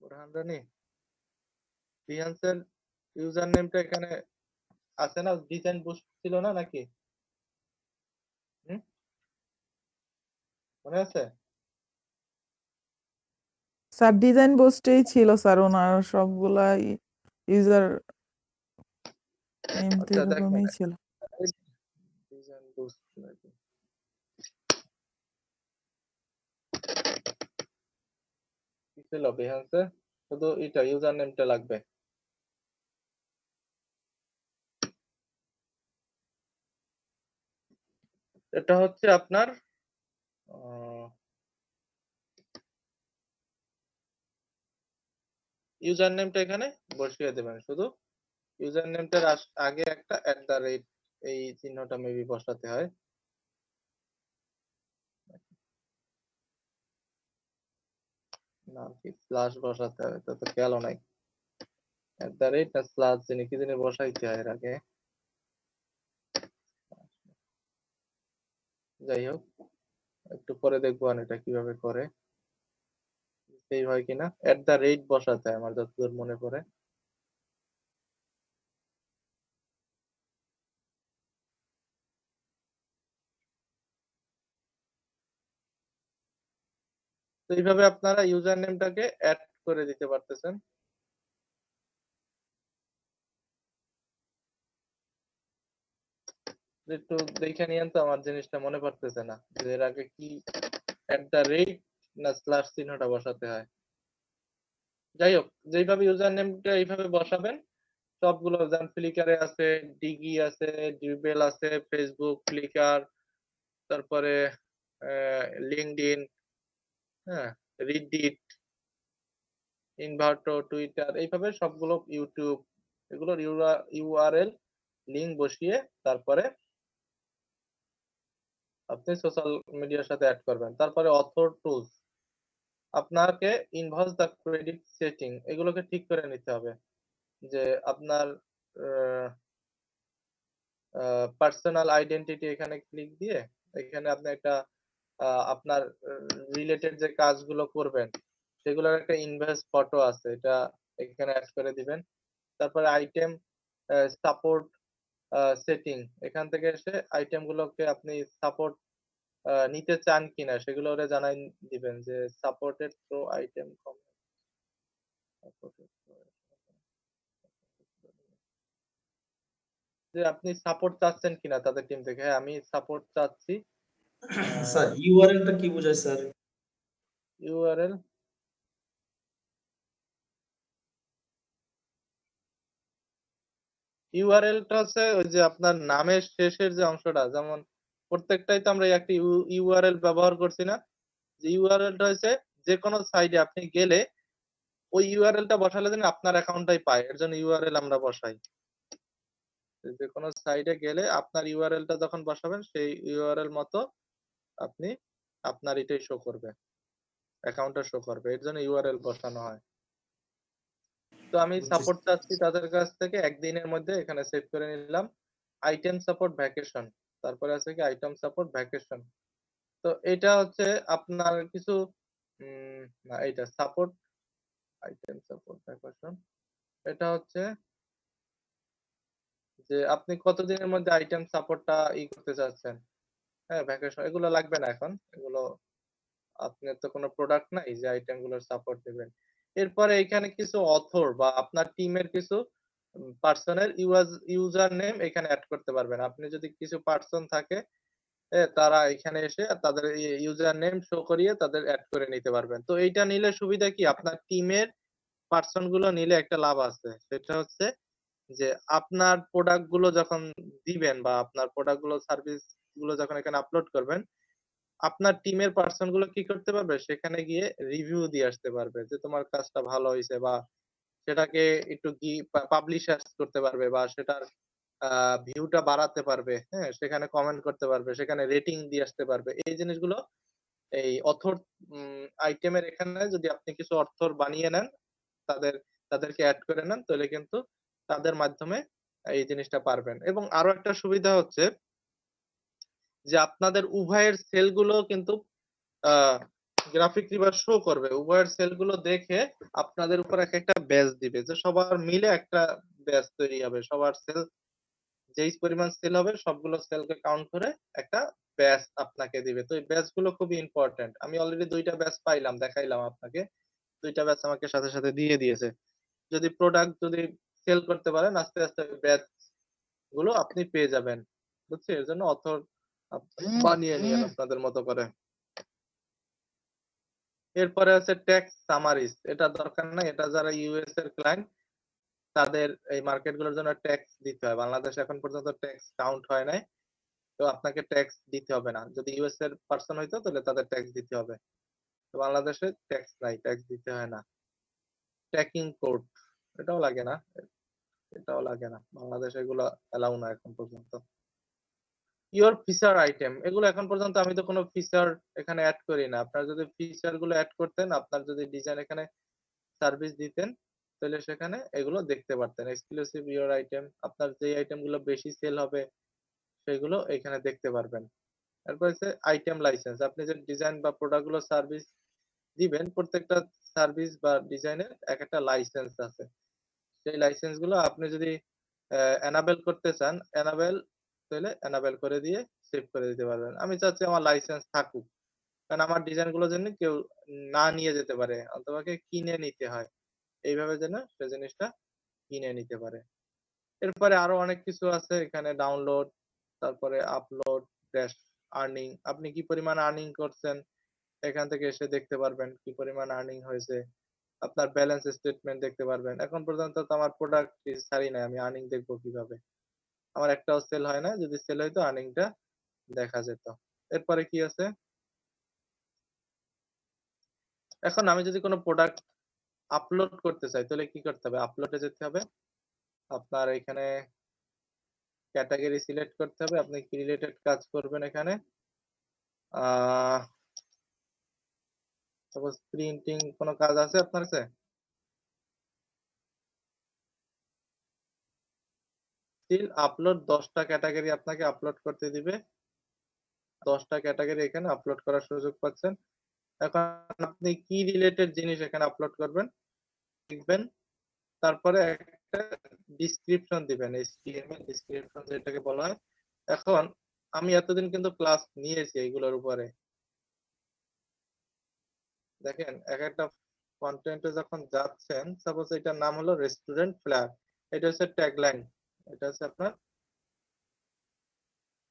বোরহান রানী? Behance এর ইউজার নেমটা এখানে আছে না? ডিজাইন বুস্ট ছিল না নাকি? হুম? মনে আছে? স্যার ডিজাইন পোস্টেই ছিল স্যার, ওনার সবগুলা ইউজার নেম তো আচ্ছা দেখেন, এরকমই ছিল। ডিজাইন বুস্ট নাকি কি ছিল বিহান্সে? শুধু এটা ইউজার নেমটা লাগবে। এটা হচ্ছে আপনার ইউজার নেমটা এখানে বসিয়ে দেবেন। শুধু ইউজার নেমটার আগে একটা @ এই চিহ্নটা মেবি বসাতে হয়। না কি স্ল্যাশ বসাতে হয়, এটা তো খেয়ালও নাই। @ না স্ল্যাশ জানি কি জানি বসাইতে হয় এর আগে। যাই হোক, একটু পরে দেখবো এটা কিভাবে করে, সেই হয় কিনা। @ বসাতে হয় আমার যতদূর মনে পড়ে। তো এইভাবে আপনারা ইউজার নেমটাকে অ্যাড করে দিতে পারতেছেন। একটু দেখে নিয়েন তো, আমার জিনিসটা মনে পড়তেছে না যে এর আগে কি @ না স্ল্যাশ চিহ্নটা বসাতে হয়। যাই হোক, যেইভাবে ইউজার নেমটা এইভাবে বসাবেন সবগুলো, যেমন ফ্লিকারে আছে, ডিগি আছে, ড্রিবেল আছে, ফেসবুক, ফ্লিকার, তারপরে লিঙ্কডইন, হ্যাঁ, রিডিট, ইনভার্টো, টুইটার, এইভাবে সবগুলো, ইউটিউব, এগুলোর ইউআরএল লিঙ্ক বসিয়ে তারপরে আপনি সোশ্যাল মিডিয়ার সাথে অ্যাড করবেন। তারপরে অথর টুলস, আপনাকে ইনভলভ দ্য ক্রেডিট সেটিং, এগুলোকে ঠিক করে নিতে হবে যে আপনার পার্সোনাল আইডেন্টিটি এখানে ক্লিক দিয়ে এখানে আপনি একটা আপনার রিলেটেড যে কাজগুলো করবেন সেগুলোর একটা ইনভয়েস ফটো আছে, এটা এখানে অ্যাড করে দিবেন। তারপরে আইটেম সাপোর্ট সেটিং, এখান থেকে এসে আইটেম গুলোকে আপনি সাপোর্ট নিতে চান কিনা সেগুলো ওরা জানাই দিবেন যে সাপোর্টেড থ্রু আইটেম, যে আপনি সাপোর্ট চাচ্ছেন কিনা তাদের টিম থেকে। হ্যাঁ, আমি সাপোর্ট চাচ্ছি। স্যার ইউআরএলটা কি বোঝায় স্যার? ইউআরএল ইউআরএলটা হচ্ছে ওই যে আপনার নামের শেষের যে অংশটা, যেমন প্রত্যেকটাই তো আমরা একটা ইউআরএল ব্যবহার করছি না, যে ইউআরএলটা হচ্ছে যে কোনো সাইডে আপনি গেলে ওই ইউআরএলটা বসালে যেন আপনার অ্যাকাউন্টটাই পায়, এর জন্য ইউআরএল আমরা বসাই। যে কোনো সাইডে গেলে আপনার ইউআরএলটা যখন বসাবেন সেই ইউআরএল মতো আপনি আপনার এটাই শো করবে, অ্যাকাউন্টটা শো করবে, এর জন্য ইউআরএল বসানো হয়। তো আমি সাপোর্ট চাচ্ছি তাদের কাছ থেকে একদিনের মধ্যে, এখানে সেভ করে নিলাম আইটেম সাপোর্ট ভ্যাকেশন। তারপরে আছে কি আইটেম সাপোর্ট ভ্যাকেশন। তো এটা হচ্ছে আপনার কিছু না, এইটা সাপোর্ট আইটেম সাপোর্ট ভ্যাকেশন, এটা হচ্ছে যে আপনি কতদিনের মধ্যে আইটেম সাপোর্টটা করতে চাচ্ছেন। হ্যাঁ, ভ্যাকেশন এগুলো লাগবে না এখন, এগুলো আপনার তো কোনো প্রোডাক্ট নাই যে আইটেম গুলোর সাপোর্ট দিবেন। এরপরে এখানে কিছু অথর বা আপনার টিমের কিছু পার্সনের ইউজার নেম এখানে অ্যাড করতে পারবেন। আপনি যদি কিছু পার্সন থাকে তারা এখানে এসে তাদের ইউজার নেম শো করিয়ে তাদের অ্যাড করে নিতে পারবেন। তো এইটা নিলে সুবিধা কি, আপনার টিমের পার্সন গুলো নিলে একটা লাভ আছে, সেটা হচ্ছে যে আপনার প্রোডাক্ট গুলো যখন দিবেন বা আপনার প্রোডাক্ট গুলো সার্ভিস গুলো যখন এখানে আপলোড করবেন, আপনার টিমের পার্সন গুলো কি করতে পারবে, সেখানে গিয়ে রিভিউ দিয়ে আসতে পারবে যে তোমার কাজটা ভালো হয়েছে, বা সেটাকে একটু পাবলিশার্স করতে পারবে, বা সেটার ভিউটা বাড়াতে পারবে, হ্যাঁ, সেখানে কমেন্ট করতে পারবে, সেখানে রেটিং দিয়ে আসতে পারবে। এই জিনিসগুলো এই অথর আইটেমের এখানে যদি আপনি কিছু অর্থর বানিয়ে নেন, তাদেরকে অ্যাড করে নেন, তাহলে কিন্তু তাদের মাধ্যমে এই জিনিসটা পারবেন। এবং আরো একটা সুবিধা হচ্ছে যে আপনাদের উভয়ের সেলগুলো কিন্তু গ্রাফিক রিভার শো করবে, উভয়ের সেলগুলো দেখে আপনাদের উপর একটা ব্যাচ দিবে, যে সবার মিলে একটা ব্যাচ তৈরি হবে, সবার সেল যেই পরিমাণ সেল হবে সবগুলো সেলকে কাউন্ট করে একটা ব্যাচ আপনাকে দিবে। তো এই ব্যাচ গুলো খুবই ইম্পোর্টেন্ট। আমি অলরেডি ২ টা ব্যাচ পাইলাম, দেখাইলাম আপনাকে। ২ টা ব্যাচ আমাকে সাথে, সাথে দিয়ে দিয়েছে। যদি প্রোডাক্ট যদি সেল করতে পারেন আস্তে, আস্তে ব্যাচ গুলো আপনি পেয়ে যাবেন। বুঝছেন? এর জন্য অথর বানিয়ে নিয়েন আপনাদের মতো করে। এরপরে আছে ট্যাক্স সামারিজ। এটা দরকার নাই। এটা যারা ইউএস এর ক্লায়েন্ট তাদের এই মার্কেট গুলোর জন্য ট্যাক্স দিতে হয়। বাংলাদেশে এখন পর্যন্ত ট্যাক্স কাউন্ট হয় নাই। তো আপনাকে ট্যাক্স দিতে হবে না। যদি ইউএস এর পারসন হইতো তাহলে তাদের ট্যাক্স দিতে হবে। তো বাংলাদেশে ট্যাক্স নাই, ট্যাক্স দিতে হয় না। ট্র্যাকিং কোড এটাও লাগে না। এটাও লাগে না। বাংলাদেশে এগুলো অ্যালাউ না এখন পর্যন্ত। ইওর ফিচার আইটেম এগুলো এখন পর্যন্ত আমি তো কোনো ফিচার এখানে এড করি না। আপনারা যদি ফিচার গুলো এড করতেন, আপনার যদি ডিজাইন এখানে সার্ভিস দিতেন, তাহলে সেখানে এগুলো দেখতে পারতেন। এক্সক্লুসিভ ইওর আইটেম, আপনার যে আইটেম গুলো বেশি সেল হবে সেগুলো এখানে দেখতে পারবেন। এরপর হচ্ছে আইটেম লাইসেন্স। আপনি যে ডিজাইন বা প্রোডাক্ট গুলো সার্ভিস দিবেন, প্রত্যেকটা সার্ভিস বা ডিজাইনের এক একটা লাইসেন্স আছে। সেই লাইসেন্স গুলো আপনি যদি এনাবেল করতে চান, তাহলে এনাবেল করে দিয়ে সেভ করে দিতে পারবেন। আমি চাচ্ছি আমার লাইসেন্স থাকুক। কারণ আমার ডিজাইন গুলো যেন কেউ না নিয়ে যেতে পারে, অথবা কিনে নিতে হয়। এইভাবে যেন সে জিনিসটা কিনে নিতে পারে। এরপরে আরো অনেক কিছু আছে এখানে, ডাউনলোড, তারপরে আপলোড, ড্যাশ আর্নিং। আপনি কি পরিমাণ আর্নিং করছেন এখান থেকে এসে দেখতে পারবেন কি পরিমাণ আর্নিং হয়েছে। আপনার ব্যালেন্স স্টেটমেন্ট দেখতে পারবেন। এখন পর্যন্ত তো আমার প্রোডাক্ট ছাড়ি নাই, আমি আর্নিং দেখবো কিভাবে? আমার একটাও সেল হয় না। যদি সেল হইতো আর্নিংটা দেখা যেত। এরপরে কি আছে? এখন আমি যদি কোনো প্রোডাক্ট আপলোড করতে চাই তাহলে কি করতে হবে? আপলোডে যেতে হবে। আপনার এখানে ক্যাটাগরি সিলেক্ট করতে হবে। আপনি কি রিলেটেড কাজ করবেন এখানে? সাপোজ প্রিন্টিং কোনো কাজ আছে আপনার কাছে? স্টিল আপলোড ১০ টা ক্যাটাগরি আপনাকে আপলোড করতে দিবে। ১০ টা ক্যাটাগরি এখানে আপলোড করার সুযোগ পাচ্ছেন। এখন আপনি কি রিলেটেড জিনিস এখানে আপলোড করবেন লিখবেন। তারপরে একটা ডেসক্রিপশন দিবেন, HTML ডেসক্রিপশন যেটাকে বলা হয়। এখন আমি এতদিন কিন্তু ক্লাস নিয়েছি এইগুলোর উপরে। দেখেন এক একটা কন্টেন্টে যখন যাচ্ছেন, সাপোজ এটার নাম হলো রেস্টুরেন্ট ফ্ল্যাট। এটা হচ্ছে ট্যাগলাইন। এটা হচ্ছে আপনার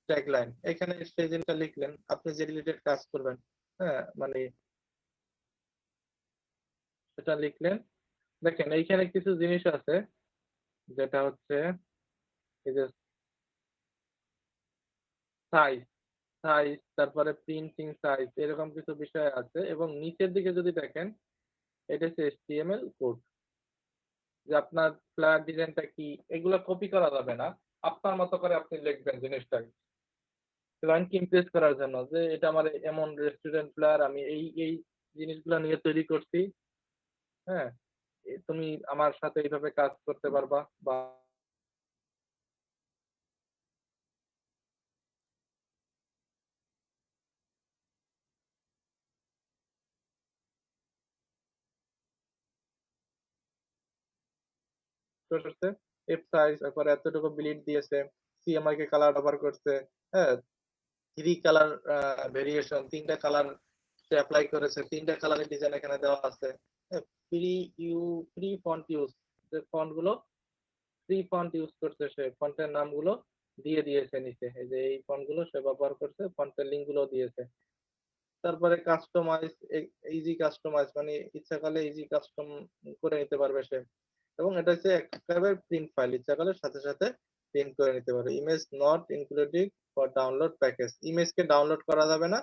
ট্যাগলাইন। এখানে সেই জিনিসটা লিখলেন, আপনি যে রিলেটেড কাজ করবেন, হ্যাঁ মানে সেটা লিখলেন। দেখেন এইখানে কিছু জিনিস আছে, যেটা হচ্ছে এই যে সাইজ, তারপরে প্রিন্টিং সাইজ, এরকম কিছু বিষয় আছে। এবং নিচের দিকে যদি দেখেন, এটা হচ্ছে HTML কোড, যে আপনার ফ্ল্যাট ডিজাইনটা কি, এগুলো কপি করা যাবে না। আপনার মতো করে আপনি লিখবেন জিনিসটা ক্লায়েন্টকে ইমপ্রেস করার জন্য, যে এটা আমার এমন রেস্টুরেন্ট ফ্ল্যাট, আমি এই এই জিনিসগুলো নিয়ে তৈরি করছি। হ্যাঁ, তুমি আমার সাথে এইভাবে কাজ করতে পারবা, বা করছে এফ সাইজ, তারপরে এতটুকু বিলিট দিয়েছে, সিএমআই কে কালার ব্যবহার করছে। হ্যাঁ, 3 কালার ভেরিয়েশন, 3টা কালার সে অ্যাপ্লাই করেছে, 3টা কালারের ডিজাইন এখানে দেওয়া আছে। ফ্রি ফ্রি ফন্ট ইউজ, যে ফন্ট গুলো ফ্রি ফন্ট ইউজ করছে, সে ফন্টের নামগুলো দিয়ে দিয়েছে নিচে। এই যে এই ফন্ট গুলো সে ব্যবহার করছে, ফন্টের লিঙ্ক গুলো দিয়েছে। তারপরে কাস্টমাইজ, ইজি কাস্টমাইজ মানে ইচ্ছা করলে ইজি কাস্টম করে নিতে পারবে সে। এবং এটা হচ্ছে একেবারে প্রিন্ট ফাইল, ইচ্ছা করলে সাথে সাথে প্রিন্ট করে নিতে পারবে। Image not including for download package, ইমেজকে ডাউনলোড করা যাবে না।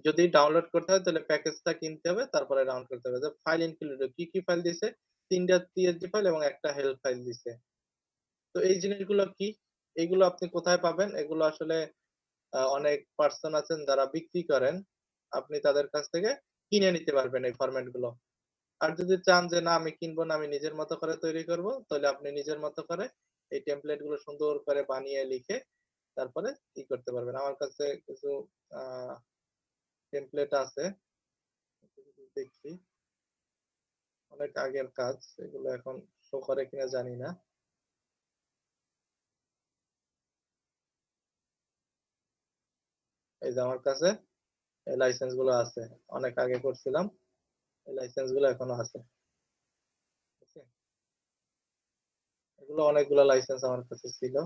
যদি ডাউনলোড করতে হয় তাহলে প্যাকেজটা কিনতে হবে, তারপরে ডাউনলোড করতে হবে। ফাইল ইনক্লুডেড, কি কি ফাইল দিছে? 3টা পিএসডি ফাইল এবং একটা হেল্প ফাইল দিছে। তো এই জিনিসগুলো কি, এগুলো আপনি কোথায় পাবেন? এগুলো আসলে অনেক পার্সন আছেন যারা বিক্রি করেন, আপনি তাদের কাছ থেকে কিনে নিতে পারবেন এই ফরম্যাট গুলো। আর যদি চান যে না আমি কিনবো না, আমি নিজের মতো করে তৈরি করব, তাহলে আপনি নিজের মতো করে এই টেমপ্লেট গুলো সুন্দর করে বানিয়ে লিখে তারপরে ই করতে পারবেন। আমার কাছে কিছু টেমপ্লেট আছে, দেখি অনেক আগের কাজ, এগুলো এখন শো করে কিনা জানি না। এই যে আমার কাছে এই লাইসেন্স গুলো আছে, অনেক আগে করছিলাম, এই লাইসেন্স গুলো এখনো আছে। এগুলো অনেকগুলো লাইসেন্স আমার কাছে ছিল।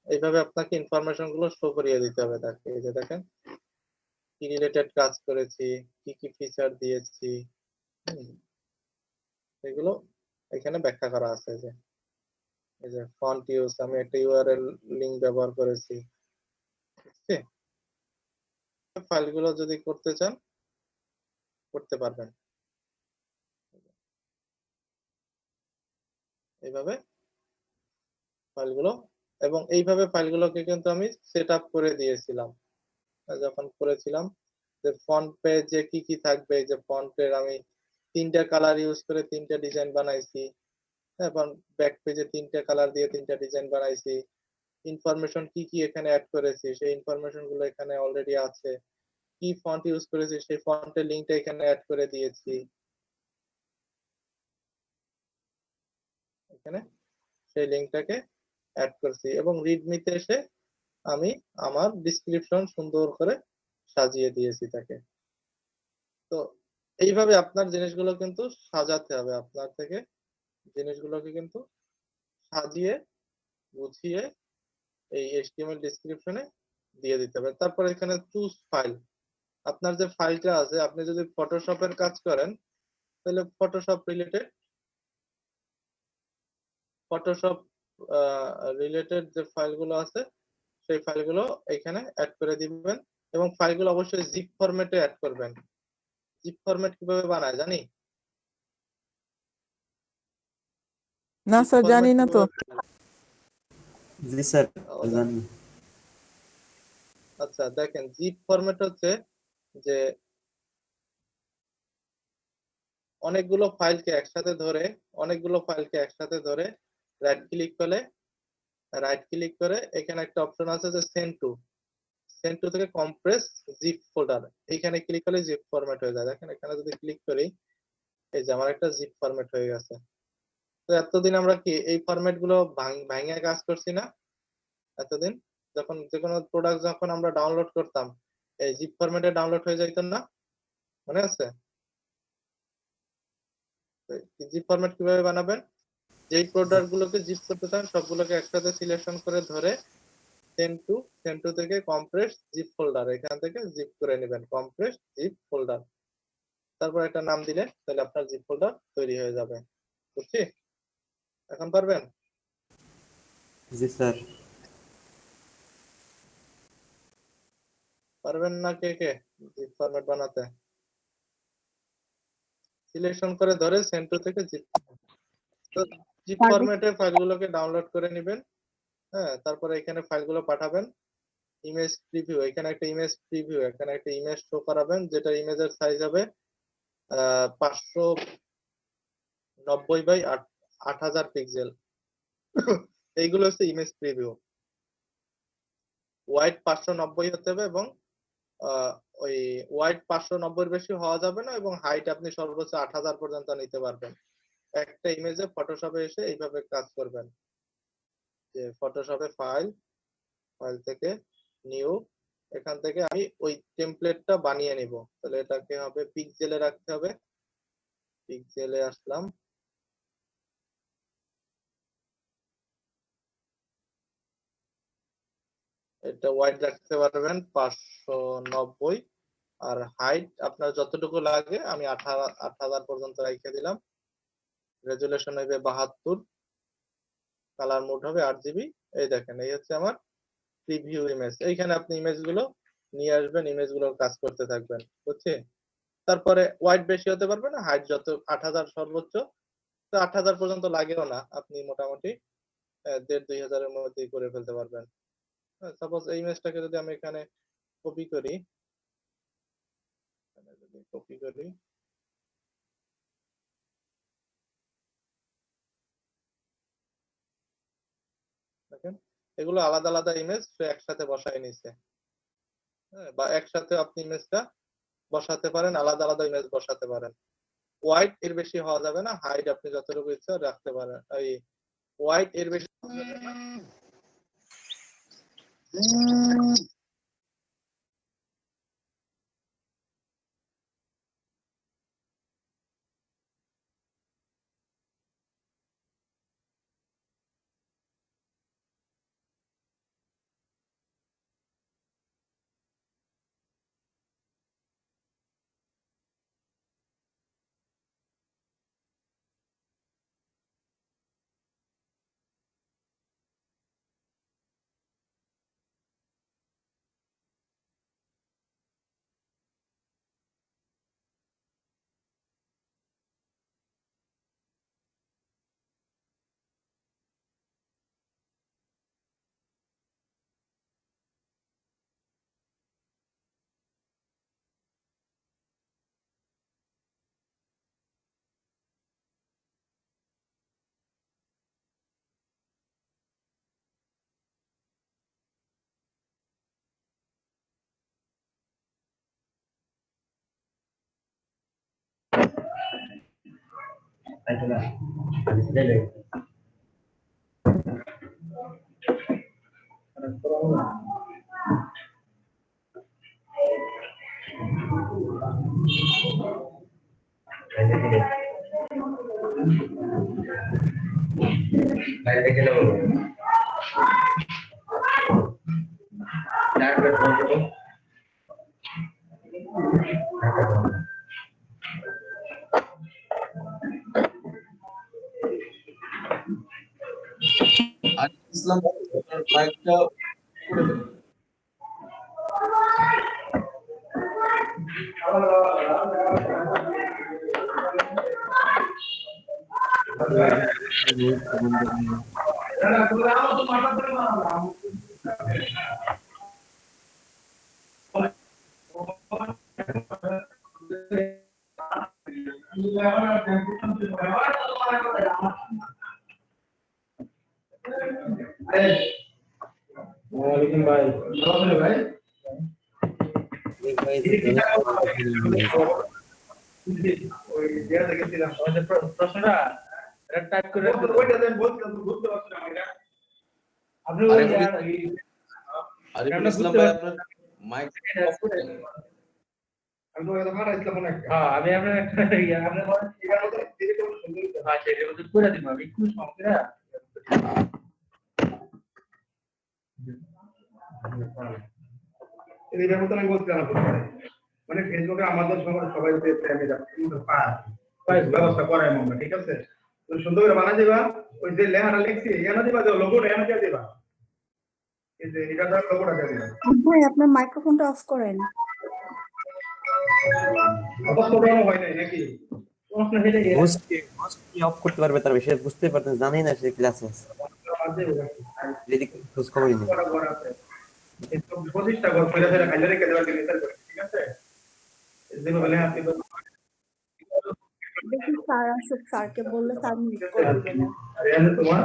এইভাবে আপনাকে ইনফরমেশন গুলো শো করিয়ে দিতে হবে তাকে। এই যে দেখেন কি রিলেটেড কাজ করেছি, কি কি ফিচার দিয়েছি, এগুলো এখানে ব্যাখ্যা করা আছে। যে এই যে ফন্ট ইউজ, আমি একটা ইউআরএল লিংক ব্যবহার করেছি। ফাইলগুলো যদি করতে চান করতে পারবেন এইভাবে ফাইলগুলো। এবং এইভাবে ফাইলগুলোকে কিন্তু আমি সেট আপ করে দিয়েছিলাম যখন করেছিলাম, যে ফন্ট পেজে কি কি থাকবে। যে ফন্টের আমি 3টা কালার ইউজ করে 3টা ডিজাইন বানাইছি, এবং ব্যাক পেজে 3টা কালার দিয়ে 3টা ডিজাইন বানাইছি। ইনফরমেশন কি কি এখানে অ্যাড করেছি সেই ইনফরমেশন গুলো এখানে অলরেডি আছে। কি ফন্ট ইউজ করেছি সেই ফন্টের লিংকটা এখানে অ্যাড করে দিয়েছি এখানে, সেই লিংকটাকে অ্যাড করছি। এবং রিডমিতে এসে আমি আমার ডিসক্রিপশন সুন্দর করে সাজিয়ে দিয়েছি তাকে। তো এইভাবে আপনার জিনিসগুলো কিন্তু সাজাতে হবে, আপনার থেকে জিনিসগুলোকে কিন্তু সাজিয়ে গুছিয়ে এই HTML ডেসক্রিপশনে দিয়ে দিতে হবে। তারপর এখানে চুজ ফাইল, আপনার যে ফাইলটা আছে, আপনি যদি ফটোশপের কাজ করেন তাহলে ফটোশপ রিলেটেড যে ফাইলগুলো আছে সেই ফাইলগুলো এখানে অ্যাড করে দিবেন। এবং ফাইলগুলো অবশ্যই জিপ ফরম্যাটে অ্যাড করবেন। জিপ ফরম্যাট কিভাবে বানায় জানি? না জিপ স্যার, জানি ফরম্যাট না তো। কিভাবে বানায়? জি স্যার, জানেন? জানি। আচ্ছা দেখেন, জিপ ফরম্যাট হচ্ছে যে অনেকগুলো ফাইলকে একসাথে ধরে রাইট ক্লিক করে এখানে একটা অপশন আছে যে সেন্ড টু থেকে কম্প্রেস জিপ ফোল্ডার, এইখানে ক্লিক করলে জিপ ফরম্যাট হয়ে যায়। দেখেন এখানে যদি ক্লিক করি, এই যে আমার একটা জিপ ফরম্যাট হয়ে গেছে। তো এতদিন আমরা কি এই ফরম্যাট গুলো ভাঙিয়ে কাজ করছি না? এতদিন যখন যে কোনো প্রোডাক্ট যখন আমরা ডাউনলোড করতাম এই জিপ ফরম্যাটে ডাউনলোড হয়ে যাইত না? মনে আছে? জিপ ফরম্যাট কিভাবে বানাবেন? যেই প্রোডাক্ট গুলোকে জিপ করতে চান সবগুলোকে একসাথে সিলেকশন করে ধরে সেন্ড টু থেকে কম্প্রেস জিপ ফোল্ডার, এখান থেকে জিপ করে নেবেন কম্প্রেস জিপ ফোল্ডার। তারপর একটা নাম দিলে তাহলে আপনার জিপ ফোল্ডার তৈরি হয়ে যাবে। বুঝছি? এখন পারবেন? জি স্যার। পারবেন না কে কে জিপ ফরম্যাট বানাতে? সিলেকশন করে ধরে সেন্ড টু থেকে জিপ, তো জিপ ফরম্যাটে ফাইলগুলোকে ডাউনলোড করে নেবেন। হ্যাঁ, তারপরে এখানে ফাইলগুলো পাঠাবেন। ইমেজ প্রিভিউ, এখানে একটা ইমেজ প্রিভিউ, এখানে একটা ইমেজ শো করাবেন যেটা ইমেজের সাইজ হবে 590 বাই 8000 পিক্সেল। এইগুলো হচ্ছে ইমেজ প্রিভিউ। ওয়াইড 590 হতে হবে এবং ওই ওয়াইড 590 এর বেশি হওয়া যাবে না, এবং হাইট আপনি সর্বোচ্চ 8000 পর্যন্ত নিতে পারবেন। একটা ইমেজে ফটোশপে এসে এইভাবে কাজ করবেন, যে ফটোশপে ফাইল থেকে নিউ, এখান থেকে আমি ওই টেমপ্লেটটা বানিয়ে নিব। তাহলে এটাকে হবে পিক্সেলে রাখতে হবে। পিক্সেলে আসলাম, এটা ওয়াইড রাখতে পারবেন 590, আর হাইট আপনার যতটুকু লাগে আমি 8000 পর্যন্ত রেখে দিলাম। রেজুলেশন হবে 72, কালার মোড হবে 8GB। এই দেখেন এই হচ্ছে আমার প্রিভিউ ইমেজ। এইখানে আপনি ইমেজগুলো নিয়ে আসবেন, ইমেজগুলোর কাজ করতে থাকবেন। বুঝছি? তারপরে ওয়াইড বেশি হতে পারবে না, হাইট যত 8000 সর্বোচ্চ, তো 8000 পর্যন্ত লাগেও না, আপনি মোটামুটি 1500-2000 এর মধ্যেই করে ফেলতে পারবেন। সাপোজ এই ইমেজটাকে যদি আমি এখানে কপি করি, দেখেন এগুলো আলাদা আলাদা ইমেজ সে একসাথে বসায় নিছে। হ্যাঁ, বা একসাথে আপনি ইমেজটা বসাতে পারেন, আলাদা আলাদা ইমেজ বসাতে পারেন। ওয়াইড এর বেশি হওয়া যাবে না, হাইট আপনি যতটুকু ইচ্ছা রাখতে পারেন। এই ওয়াইড এর বেশি হওয়া যাবে না। আর ইসলাম আপনার মাইকটা করে দেন। আরিফুল ইসলাম ভাই আপনার মাইক অফ করে দেন। মানে ফেসবুকে আমাদের সবাই ব্যবস্থা করাই আমরা, ঠিক আছে? তো সুন্দর করে বানা দিবা, ওই যে লেখাটা লিখছি এখানে দিবা, যে লোগোটা এখানে দিয়ে দিবা, এই যে এটা ধর লোগোটা দিয়ে দিবা। ভাই আপনার মাইক্রোফোনটা অফ করেন। অবস্থা করানো হয় নাই নাকি? অফ করতে পারবে তার বিষয়ে বুঝতে পারতেন, জানি না সে ক্লাসে আছে, এদিকে খোঁজ খবরই নেই। এই তো 25টা ঘর ফেলে ফেলে খাইলে রেখে দেওয়া জিনিস, ঠিক আছে? যেভাবে লেখা আছে দেখি স্যার আসুক, স্যারকে বললে স্যার মিট করে দিবে না। এখানে তোমার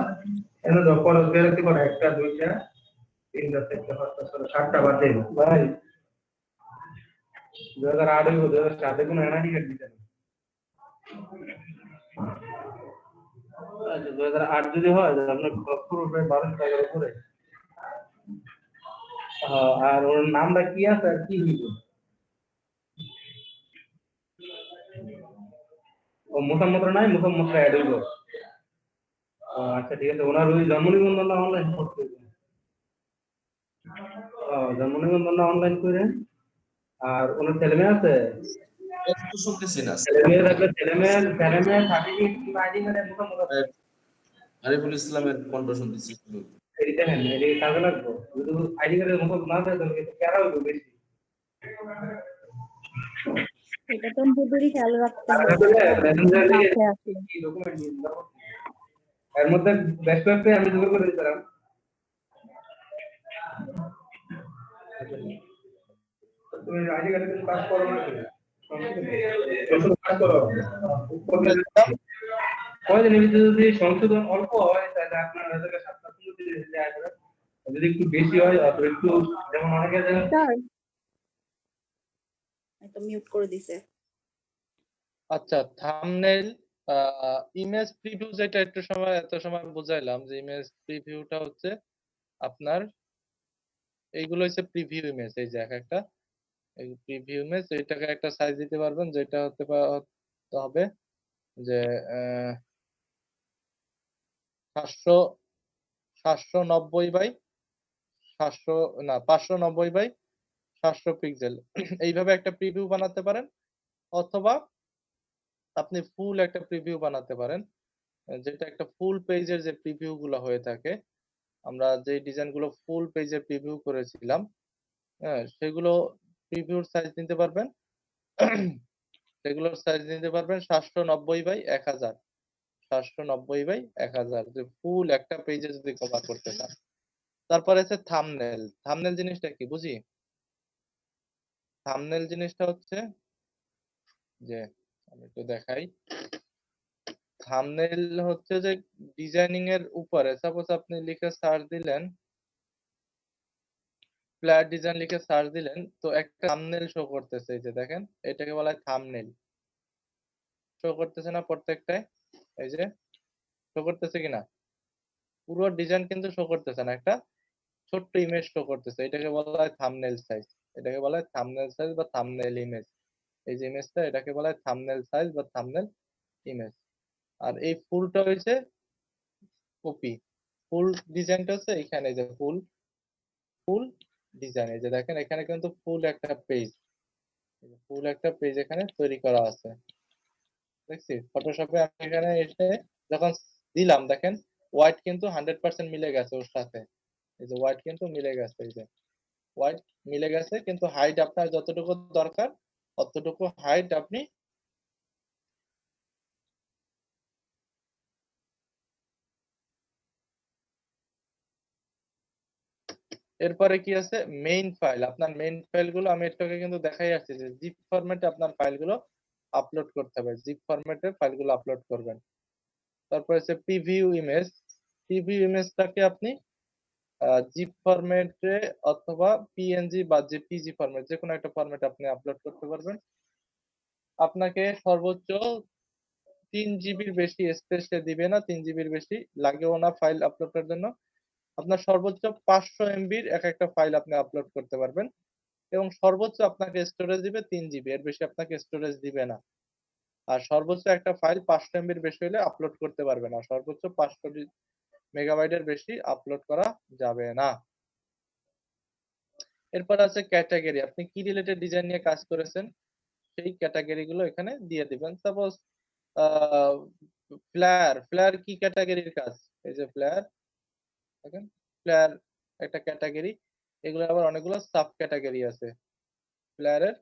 এখানে যখন বেরোতে পারে 1টা 2টা 3টা 4টা 5টা 6টা 7টা বাজে ভাই 2008 এর 2007 এ কোনো এনআইডি কার্ড দিতে না। আচ্ছা 2008 যদি হয় তাহলে আপনার পুরো প্রায় 1200 টাকার উপরে। আর ওর নামটা কি আছে আর কি হইব? ও মোসাম্মদ নাই, মোসাম্মদ অ্যাড হইব। আচ্ছা ঠিক আছে, ওনার ওই জন্ম নিবন্ধনটা অনলাইন করতে হবে। জন্ম নিবন্ধনটা অনলাইন করে, আর ওনার ছেলে মেয়ে আছে? একটু শুনতেছি না। ছেলে মেয়ে সার্টিফিকেট কিংবা আইডি কার্ডে মোসাম্মদ আছে? আরিফুল ইসলামের কণ্ঠ শুনতেছি। এই দেখেন, এই কাজে লাগবে। যদি আইডি কার্ডে মোসাম্মদ না থাকে তাহলে কেরা হইব বেশি। এটা তো বুদ্ধি খেয়াল রাখতে হবে। কি ডকুমেন্ট নিয়ে যাবো? এর মধ্যে বেস্ট ওয়েবটা আমি জোগাড় করে দিতাম। তুমি আইডি কার্ডে কিছু কাজ করো না? কাজ করো। কয়দিনের ভিতরে যদি সংশোধন অল্প হয় তাহলে আপনার হাজারে 750 দিতে আসবে। যদি একটু বেশি হয় অথবা একটু, যেমন অনেকে স্যার এটা মিউট করে দিছে। আচ্ছা, থাম্বনেইল ইমেজ প্রিভিউ, যেটা একটু সময় এত সময় বুঝাইলাম যে ইমেজ প্রিভিউটা হচ্ছে আপনার এইগুলো হচ্ছে প্রিভিউ ইমেজ। এই যে একটা এই প্রিভিউ ইমেজ, এটাকে একটা সাইজ দিতে পারবেন, যেটা হতে হবে যে 790 বাই 700 না 590 বাই 700 পিক্সেল। এইভাবে একটা প্রিভিউ বানাতে পারেন, অথবা আপনি ফুল একটা প্রিভিউ বানাতে পারেন, যেটা একটা ফুল পেজের যে প্রিভিউ গুলো হয়ে থাকে, আমরা যে ডিজাইন গুলো ফুল পেজে প্রিভিউ করেছিলাম, হ্যাঁ, সেগুলো প্রিভিউর সাইজ নিতে পারবেন। সেগুলোর সাইজ নিতে পারবেন 790 বাই 1000, 790 বাই 1000, যে ফুল একটা পেজে যদি কভার করতে চান। তারপরে আছে থাম্বনেল। থাম্বনেল জিনিসটা কি বুঝি? থাম্বনেল জিনিসটা হচ্ছে যে, আমি একটু দেখাই। থাম্বনেল হচ্ছে যে ডিজাইনিং এর উপরে, সাপোজ আপনি লিখে সার্চ দিলেন, ফ্ল্যাট ডিজাইন লিখে সার্চ দিলেন, তো একটা থাম্বনেল শো করতেছে। এই যে দেখেন, এটাকে বলা হয় থাম্বনেল। শো করতেছে না প্রত্যেকটায়? এই যে শো করতেছে কিনা, পুরো ডিজাইন কিন্তু শো করতেছে না, একটা ছোট্ট ইমেজ শো করতেছে। এটাকে বলা হয় থাম্বনেল সাইজ, এটাকে বলা হয় থাম্বনেল সাইজ বা থাম্বনেল ইমেজ। এই যে ইমেজটা এটাকে বলা হয় থাম্বনেল সাইজ বা থাম্বনেল ইমেজ। আর এই ফুলটা হয়েছে কপি, ফুল ডিজাইনটা হচ্ছে এখানে, যে ফুল ডিজাইন। এই যে দেখেন এখানে কিন্তু ফুল একটা পেজ, এখানে তৈরি করা আছে, দেখছি ফটোশপে। আমি এখানে এসে যখন দিলাম দেখেন হোয়াইট কিন্তু 100% মিলে গেছে ওর সাথে। এই যে হোয়াইট কিন্তু মিলে গেছে, এই যে হোয়াইট মিলে গেছে, কিন্তু হাইট আপনার যতটুকু দরকার অতটুকু হাইট আপনি এরপরে কি আছে মেইন ফাইল। আপনার মেইন ফাইলগুলো আমি এটাকে কিন্তু দেখাই আসছি যে জিপ ফরম্যাটে আপনার ফাইলগুলো আপলোড করতে হবে, জিপ ফরম্যাটে ফাইলগুলো আপলোড করবেন। তারপর হচ্ছে প্রিভিউ ইমেজ, প্রিভিউ ইমেজটাকে আপনি জিপ ফরম্যাটে অথবা পিএনজি বা জেপিজি ফরম্যাট, যে কোনো একটা ফরম্যাটে আপনি আপলোড করতে পারবেন। আপনাকে সর্বোচ্চ 3 জিবির বেশি স্পেস দিবে না, 3 জিবির বেশি লাগেও না ফাইল আপলোডের জন্য। আপনার সর্বোচ্চ 500 এমবির একটা ফাইল আপনি আপলোড করতে পারবেন, এবং সর্বোচ্চ আপনাকে স্টোরেজ দিবে 3 জিবি, এর বেশি আপনাকে স্টোরেজ দিবে না। আর সর্বোচ্চ একটা ফাইল 500 এমবির বেশি হলে আপলোড করতে পারবে না, সর্বোচ্চ 500 মেগাবাইটের বেশি আপলোড করা যাবে না। এরপর আছে ক্যাটাগরি, আপনি কি রিলেটেড ডিজাইন নিয়ে কাজ করেছেন সেই ক্যাটাগরি গুলো এখানে দিয়ে দিবেন। সাপোজ ফ্লায়ার কি ক্যাটাগরির কাজ, এই যে ফ্লায়ার, দেখেন ফ্লায়ার একটা ক্যাটাগরি, এগুলো আবার অনেকগুলো সাব ক্যাটাগরি আছে ফ্লায়ারের।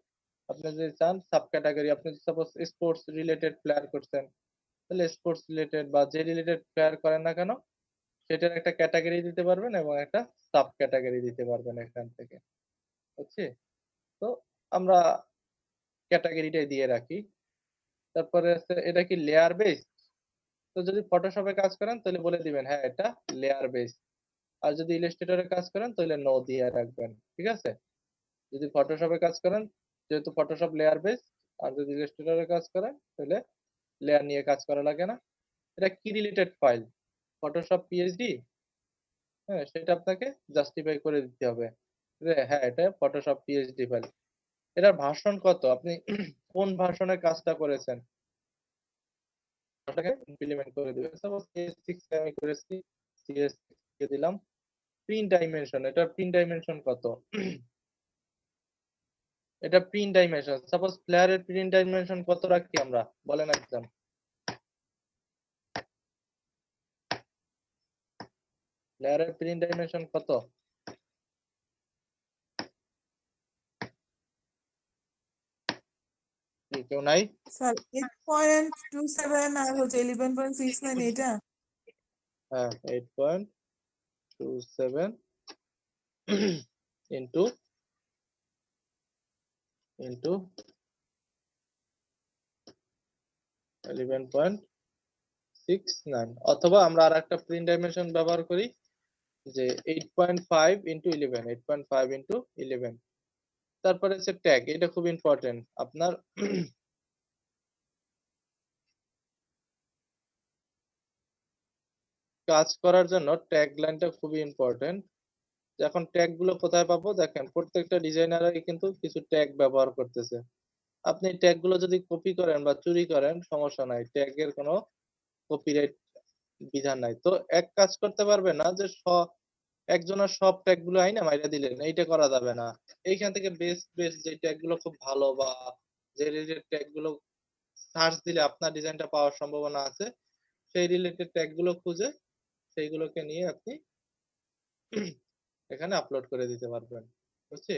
আপনি যদি চান সাব ক্যাটাগরি, আপনি সাপোজ স্পোর্টস রিলেটেড ফ্লায়ার করছেন, তাহলে স্পোর্টস রিলেটেড বা যে রিলেটেড ফ্লায়ার করেন না কেন সেটার একটা ক্যাটাগরি দিতে পারবেন এবং একটা সাব ক্যাটাগরি দিতে পারবেন এখান থেকে, বুঝছি? তো আমরা ক্যাটাগরিটাই দিয়ে রাখি। তারপরে আছে এটা কি লেয়ার বেস, তো যদি ফটোশপে কাজ করেন তাহলে বলে দিবেন হ্যাঁ এটা লেয়ার বেস, আর যদি ইলাস্ট্রেটরে কাজ করেন তাহলে নো দিয়ে রাখবেন, ঠিক আছে? যদি ফটোশপে কাজ করেন যেহেতু ফটোশপ লেয়ার বেস, আর যদি ইলাস্ট্রেটরে কাজ করেন তাহলে লেয়ার নিয়ে কাজ করা লাগে না। এটা কি রিলেটেড ফাইল, ফটোশপ পিএইচডি, হ্যাঁ সেটা আপনাকে জাস্টিফাই করে দিতে হবে যে হ্যাঁ এটা ফটোশপ পিএইচডি ফাইল। এটার ভার্সন কত, আপনি কোন ভার্সনের কাজটা করেছেন ওটাকে ইমপ্লিমেন্ট করে দিবেন। সাপোজ CS6 আমি করেছি, CS6 কে দিলাম। প্রিন্ট ডাইমেনশন, এটা প্রিন্ট ডাইমেনশন কত, এটা প্রিন্ট ডাইমেনশন, সাপোজ প্লেয়ারের প্রিন্ট ডাইমেনশন কত রাখি আমরা, বলেন একদম। প্লেয়ারের প্রিন্ট ডাইমেনশন কত, কেউ নাই? স্যার 8.27 আর হচ্ছে 11.69 এটা। হ্যাঁ 8.27 ইন্টু 11.69, অথবা আমরা আর একটা প্রিন্ট ডাইমেনশন ব্যবহার করি যে 8.5 ইন্টু 11, 8.5 ইন্টু 11। তারপরে হচ্ছে ট্যাগ, এটা খুব ইম্পর্টেন্ট আপনার কাজ করার জন্য ট্যাগ লাইনটা খুবই ইম্পর্টেন্ট। এখন ট্যাগ গুলো কোথায় পাবো, দেখেন প্রত্যেকটা ডিজাইনারই কিন্তু কিছু ট্যাগ ব্যবহার করতেছে। আপনি ট্যাগ গুলো যদি কপি করেন বা চুরি করেন সমস্যা নাই, ট্যাগের কোনো কপিরাইট বিধান নাই। তো এক কাজ করতে পারবে না যে একজনের সব ট্যাগ গুলো আইনা মাইরা দিলেন, এইটা করা যাবে না। এইখান থেকে বেস্ট যে ট্যাগ গুলো খুব ভালো বা যে রিলেটেড ট্যাগ গুলো সার্চ দিলে আপনার ডিজাইনটা পাওয়ার সম্ভাবনা আছে সেই রিলেটেড ট্যাগ গুলো খুঁজে সেইগুলোকে নিয়ে আপনি এখানে আপলোড করে দিতে পারবেন, বুঝছি?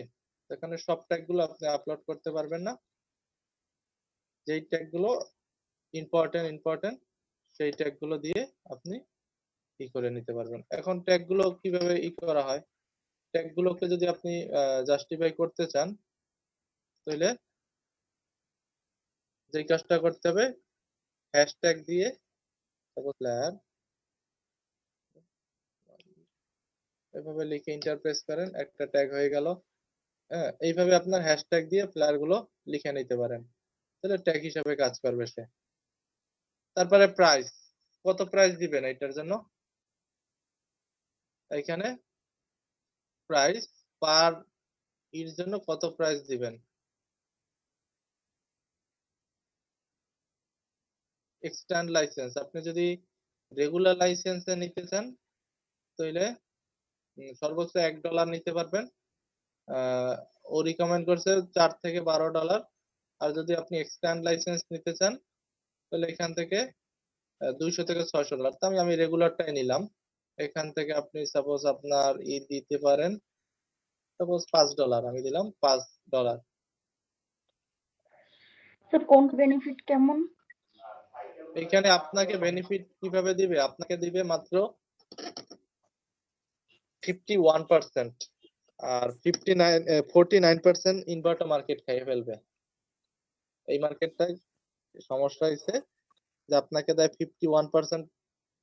এখানে সব ট্যাগ গুলো আপনি আপলোড করতে পারবেন না, যেই ট্যাগ গুলো ইম্পর্টেন্ট সেই ট্যাগ গুলো দিয়ে আপনি ই করে নিতে পারবেন। এখন ট্যাগ গুলো কিভাবে ই করা হয়, ট্যাগ গুলোকে যদি আপনি জাস্টিফাই করতে চান তাহলে যে কাজটা করতে হবে হ্যাশট্যাগ দিয়ে, তারপর প্লেয়ার এভাবে লিখে ইন্টারপ্রেস করেন, একটা ট্যাগ হয়ে গেল। হ্যাঁ এইভাবে আপনার হ্যাশট্যাগ দিয়ে প্লেয়ার গুলো লিখে নিতে পারেন, তাহলে ট্যাগ হিসাবে কাজ করবে সে। তারপরে প্রাইস, কত প্রাইস দিবেন এটার জন্য? এখানে প্রাইস পার এর জন্য কত প্রাইস দিবেন? এক্সটার্ন লাইসেন্স আপনি যদি রেগুলার লাইসেন্সে নিতে চান তাহলে সর্বোচ্চ $1 নিতে পারবেন। ও রিকমেন্ড করছে $4 থেকে $12। আর যদি আপনি এক্সটার্ন লাইসেন্স নিতে চান তাহলে এখান থেকে $200 থেকে $600। তো আমি রেগুলারটাই নিলাম। এখান থেকে আপনি সাপোজ আপনার দিতে পারেন, সাপোজ $5 আমি দিলাম $5। স্যার কোন বেনিফিট কেমন? এখানে আপনাকে বেনিফিট কিভাবে দিবে? আপনাকে দিবে মাত্র 51%, আর 49% ইনভার্টার মার্কেট খেয়ে ফেলবে। এই মার্কেটটায় সমস্যা হয়েছে যে আপনাকে দেয় 51%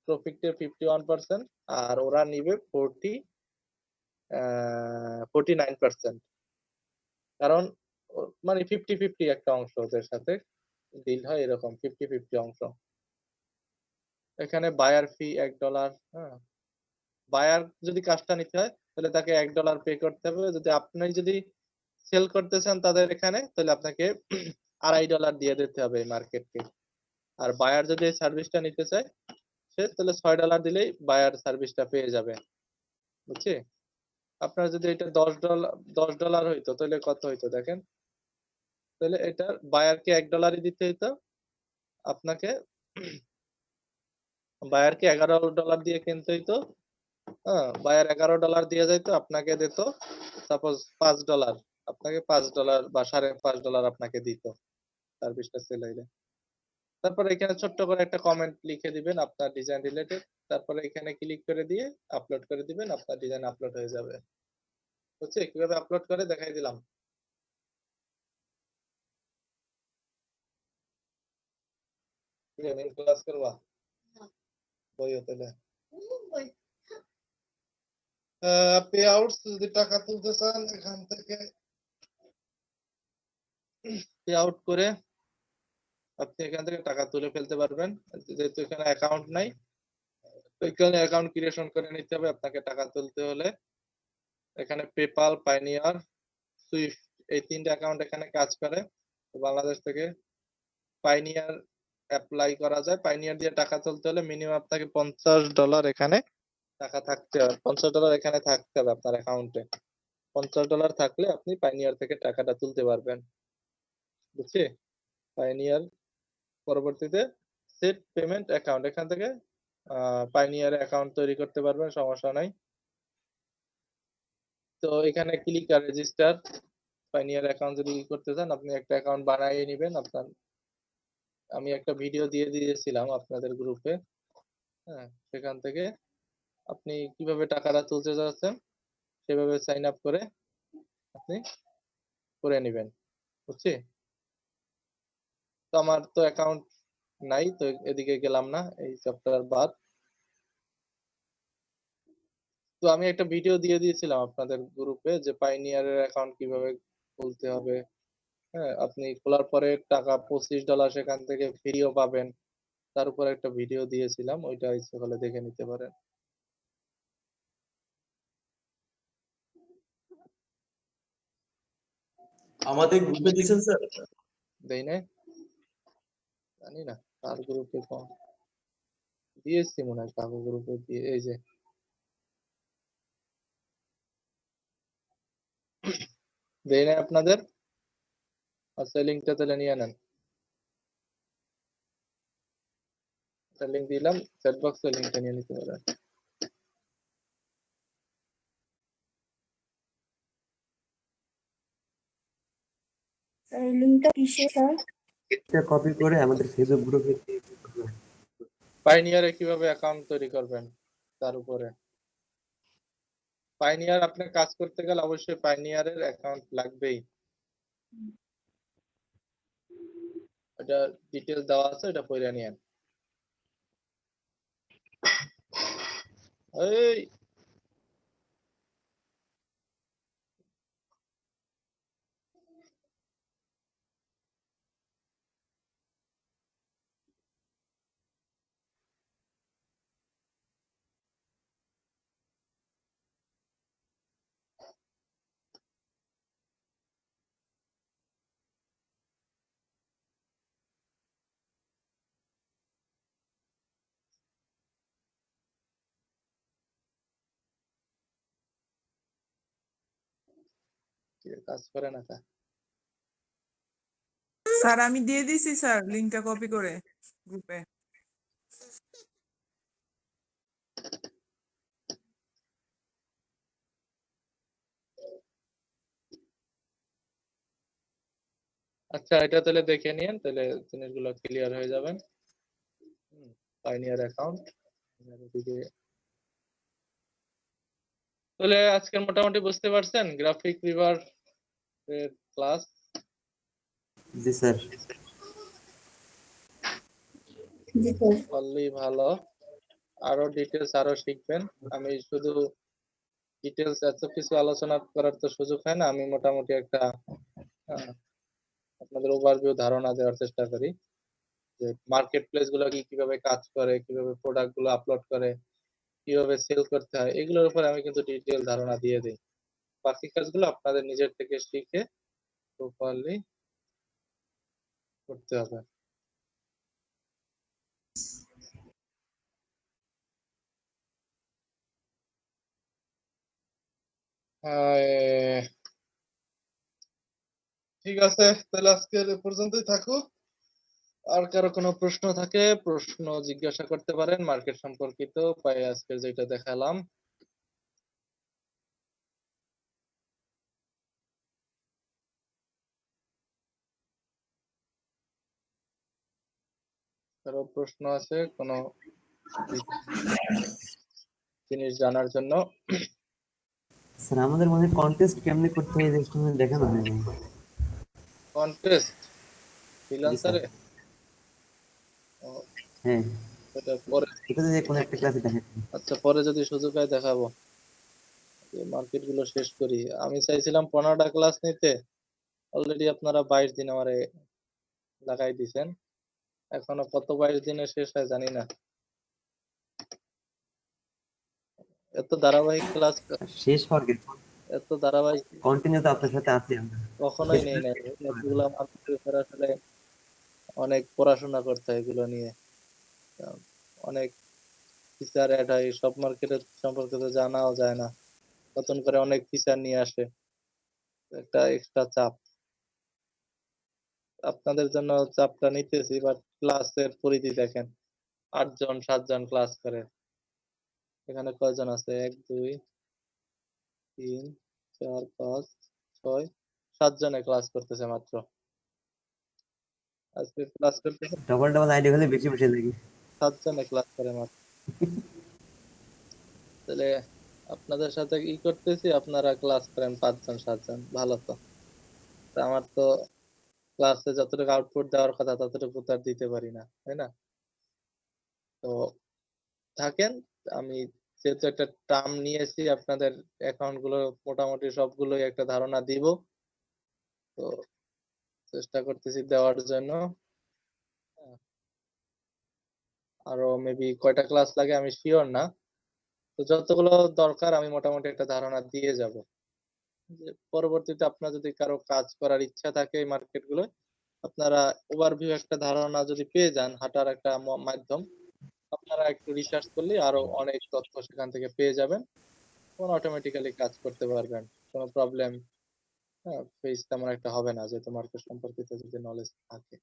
প্রফিটের 51%, আর ওরা নিবে 49%। কারণ মানে 50-50 একটা অংশ ওদের সাথে ডিল হয়, এরকম 50-50 অংশ। এখানে বায়ার ফি $1। হ্যাঁ, বায়ার যদি কাজটা নিতে হয় তাহলে তাকে $1 পে করতে হবে। যদি সেল করতে চান তাদের এখানে তাহলে আপনাকে $2.5 দিয়ে দিতে হবে এই মার্কেটকে। আর বায়ার যদি এই সার্ভিসটা নিতে চায় সে তাহলে $6 দিলেই বায়ার সার্ভিসটা পেয়ে যাবে। বুঝছি? আপনার যদি এটা $10 হইতো তাহলে কত হইতো দেখেন, তাহলে এটা বায়ারকে $1 দিতে হইতো, আপনাকে বায়ারকে $11 দিয়ে কিনতে হইতো। হ্যাঁ, বায়ার $11 দিয়ে যাইতো, আপনাকে দিত সাপোজ $5। আপনাকে $5 বা $5.5 আপনাকে দিত সার্ভিসটা সেল হইলে। তারপরে এখানে ছোট্ট করে একটা কমেন্ট লিখে দিবেন আপনার ডিজাইন রিলেটেড, তারপরে এখানে ক্লিক করে দিয়ে আপলোড করে দিবেন, আপনার ডিজাইন আপলোড হয়ে যাবে। বুঝছি কিভাবে আপলোড করে দেখাই দিলাম। ক্লাস করবা বই হতে পে আউটস যদি টাকা তুলতে চান এখান থেকে পে আউট করে আপনি এখান থেকে টাকা তুলে ফেলতে পারবেন। যেহেতু এখানে অ্যাকাউন্ট নাই, তো এখানে অ্যাকাউন্ট ক্রিয়েশন করে নিতে হবে আপনাকে টাকা তুলতে হলে। এখানে পেপাল, পাইনিয়ার, সুইফট এই 3টে অ্যাকাউন্ট এখানে কাজ করে। তো বাংলাদেশ থেকে পাইনিয়ার অ্যাপ্লাই করা যায়। পাইনিয়ার দিয়ে টাকা তুলতে হলে মিনিমাম আপনাকে $50 এখানে টাকা থাকতে হবে। $50 এখানে থাকতে হবে আপনার অ্যাকাউন্টে। $50 থাকলে আপনি পাইনিয়ার থেকে টাকাটা তুলতে পারবেন। বুঝছি? পাইনিয়ার পরবর্তীতে সেট পেমেন্ট অ্যাকাউন্ট, এখান থেকে পাইনিয়ার অ্যাকাউন্ট তৈরি করতে পারবেন, সমস্যা নাই। তো এখানে ক্লিক আর রেজিস্টার পাইনিয়ার অ্যাকাউন্ট যদি করতে চান আপনি একটা অ্যাকাউন্ট বানিয়ে নেবেন। আমি একটা ভিডিও দিয়ে দিয়েছিলাম আপনাদের গ্রুপে। হ্যাঁ, সেখান থেকে আপনি কিভাবে টাকাটা তুলতে যাচ্ছেন সেভাবে সাইন আপ করে আপনি করে নেবেন। বুঝছি? তো আমার তো অ্যাকাউন্ট নাই, তো এদিকে গেলাম না, এই চ্যাপ্টার বাদ। তো আমি একটা ভিডিও দিয়ে দিয়েছিলাম আপনাদের গ্রুপে যে পাইনিয়ারের অ্যাকাউন্ট কিভাবে খুলতে হবে। হ্যাঁ, আপনি খোলার পরে টাকা $25 সেখান থেকে ফ্রিও পাবেন। তার উপর একটা ভিডিও দিয়েছিলাম, ওইটা ইচ্ছে করলে দেখে নিতে পারেন। আমাদের গ্রুপে দিয়েছেন স্যার? দেই নাই, জানি না কার গ্রুপে দিয়েছি, মনে হয় কাকু গ্রুপে দিয়ে। এই যে দেই নাই আপনাদের, আচ্ছা লিঙ্কটা তাহলে নিয়ে নেন। লিঙ্ক দিলাম, চ্যাট বক্সে লিঙ্কটা নিয়ে নিতে পারেন। এই লিঙ্কটা কিসে স্যার? এটা কপি করে আমাদের ফেসবুক গ্রুপে পাইনিয়ারে কিভাবে অ্যাকাউন্ট তৈরি করবেন তার উপরে। পাইনিয়ার আপনি কাজ করতে গেলে অবশ্যই পাইনিয়ারের অ্যাকাউন্ট লাগবেই। এটা ডিটেইলস দেওয়া আছে, এটা পড়ে নিয়েন। এই কাজ করে না তা? স্যার আমি দিয়ে দিছি স্যার লিংকটা কপি করে গ্রুপে। আচ্ছা, এটা তাহলে দেখে নিয়েন, তাহলে জিনিসগুলো ক্লিয়ার হয়ে যাবেন। পাইনিয়ার অ্যাকাউন্ট এদিকে। তাহলে আজকে মোটামুটি বুঝতে পারছেন গ্রাফিক রিভার এর ক্লাস। জি স্যার। জি স্যার। পারলেই ভালো, আরো ডিটেলস আরো শিখবেন। আমি শুধু ডিটেলস এত কিছু আলোচনা করার তো সুযোগ হয় না, আমি মোটামুটি একটা আপনাদের ওভারভিউ ধারণা দেওয়ার চেষ্টা করি যে মার্কেট প্লেস গুলো কিভাবে কাজ করে, কিভাবে প্রোডাক্ট গুলো আপলোড করে, কিভাবে সেল করতে হয়, এগুলোর উপর আমি কিন্তু ডিটেল ধারণা দিয়ে দিই। বাকি কাজগুলো আপনাদের নিজের থেকে শিখে প্রপারলি করতে হবে। ঠিক আছে, তাহলে আজকের এ পর্যন্তই থাকুক। আর কারো কোনো প্রশ্ন থাকে প্রশ্ন জিজ্ঞাসা করতে পারেন মার্কেট সম্পর্কিত, পাই আজকে যেটা দেখালাম। কারো প্রশ্ন আছে কোনো জিনিস জানার জন্য? স্যার আমাদের মনে কন্টেস্ট কেমনে করতে হয় এই জিনিসটা দেখানো হয়নি। কন্টেস্ট জি স্যার। ফ্রিল্যান্সারে? হ্যাঁ, এটা পরে, এটা যে কোনো একটা ক্লাসে দেখাচ্ছি। আচ্ছা পরে যদি সুযোগ হয় দেখাবো। মার্কেট গুলো শেষ করি। আমি চাইছিলাম 15টা ক্লাস নিতে, অলরেডি আপনারা 22 দিন আমারে লাগাই দিছেন। এখনো কত 22 দিনে শেষ হয় জানি না। এত ধারাবাহিক ক্লাস, শেষ হওয়ার কিছু এত ধারাবাহিক কন্টিনিউ তো আপনার সাথে আছি আমরা। কখনোই শেষ নেই হওয়ার নাই। কিছু হয় না। এগুলো মার্কেটের উপর আসলে অনেক পড়াশোনা করতে হয় এগুলো নিয়ে। আহ, অনেক ফিচার অ্যাড হয়, সব মার্কেটের সম্পর্কে তো জানাও যায় না। নতুন করে অনেক ফিচার নিয়ে আসে, একটা এক্সট্রা চাপ। আপনাদের জন্য চাপটা নিতেছি, বাট ক্লাসের পরিধি দেখেন, 8 জন 7 জন ক্লাস করে। এখানে কয়জন আছে? 1 2 3 4 5 6 7 জনে ক্লাস করতেছে মাত্র। আজকে ক্লাস করতেছে ডবল ডবল আইডি হলে বেশি বেশি লাগে। 7 জনে ক্লাস করে মাত্র। তাহলে আপনাদের সাথে ই করতেছি, আপনারা ক্লাস করেন 5 জন 7 জন, ভালো তো। তা আমার তো ক্লাসে যতটুকু আউটপুট দেওয়ার কথা ততটুকু তো আর দিতে পারি না, তাই না? তো থাকেন, আমি যেহেতু একটা টার্ম নিয়েছি আপনাদের অ্যাকাউন্ট গুলো মোটামুটি সবগুলোই একটা ধারণা দিব, তো চেষ্টা করতেছি দেওয়ার জন্য। আরো মেবি কয়টা ক্লাস লাগে আমি শিওর না, তো যতগুলো দরকার আমি মোটামুটি একটা ধারণা দিয়ে যাব। যে পরবর্তীতে আপনার যদি কারো কাজ করার ইচ্ছা থাকে এই মার্কেট গুলো, আপনারা ওভারভিউ একটা ধারণা যদি পেয়ে যান, হাঁটার একটা মাধ্যম, আপনারা একটু রিসার্চ করলে আরো অনেক তথ্য সেখান থেকে পেয়ে যাবেন, তখন অটোমেটিক্যালি কাজ করতে পারবেন। কোনো প্রবলেম ফেস তেমন একটা হবে না, যেহেতু মার্কেট সম্পর্কিত যদি নলেজ থাকে।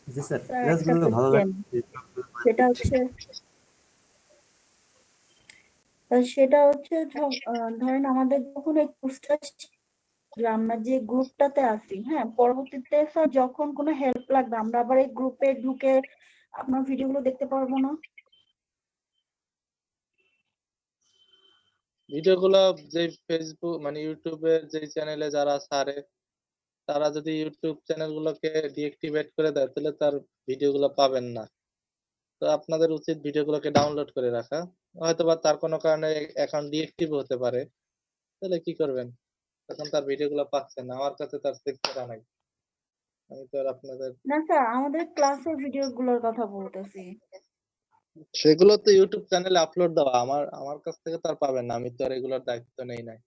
জি স্যার, স্যার একটা ক্লাসগুলো ভালো কোশ্চেন, লাগছে। সেটা হচ্ছে ধরেন আমাদের যখন এই কোর্সটা আমরা যে গ্রুপটাতে আছি, হ্যাঁ, পরবর্তীতে স্যার যখন কোনো হেল্প লাগবে আমরা আবার এই গ্রুপে ঢুকে আপনার ভিডিওগুলো দেখতে পারবো না? ভিডিওগুলো যে ফেসবুক মানে ইউটিউবের যে চ্যানেলে যারা ছাড়ে, তারা যদি ইউটিউব চ্যানেল গুলোকে ডিএক্টিভেট করে দেয় তাহলে তার ভিডিওগুলো পাবেন না। তো আপনাদের উচিত ভিডিওগুলোকে ডাউনলোড করে রাখা। হয়তোবা তার কোনো কারণে অ্যাকাউন্ট ডিএক্টিভ হতে পারে, তাহলে কি করবেন? তখন তার ভিডিওগুলো পাচ্ছেন না, আমার কাছে তার সেক্টরা নাই। আমি তো আর আপনাদের না স্যার, আমাদের ক্লাসের ভিডিওগুলোর কথা বলতেছি। সেগুলো তো ইউটিউব চ্যানেলে আপলোড দেওয়া, আমার আমার কাছ থেকে তো আর পাবেন না, আমি তো আর এগুলোর দায়িত্ব নেই নাই।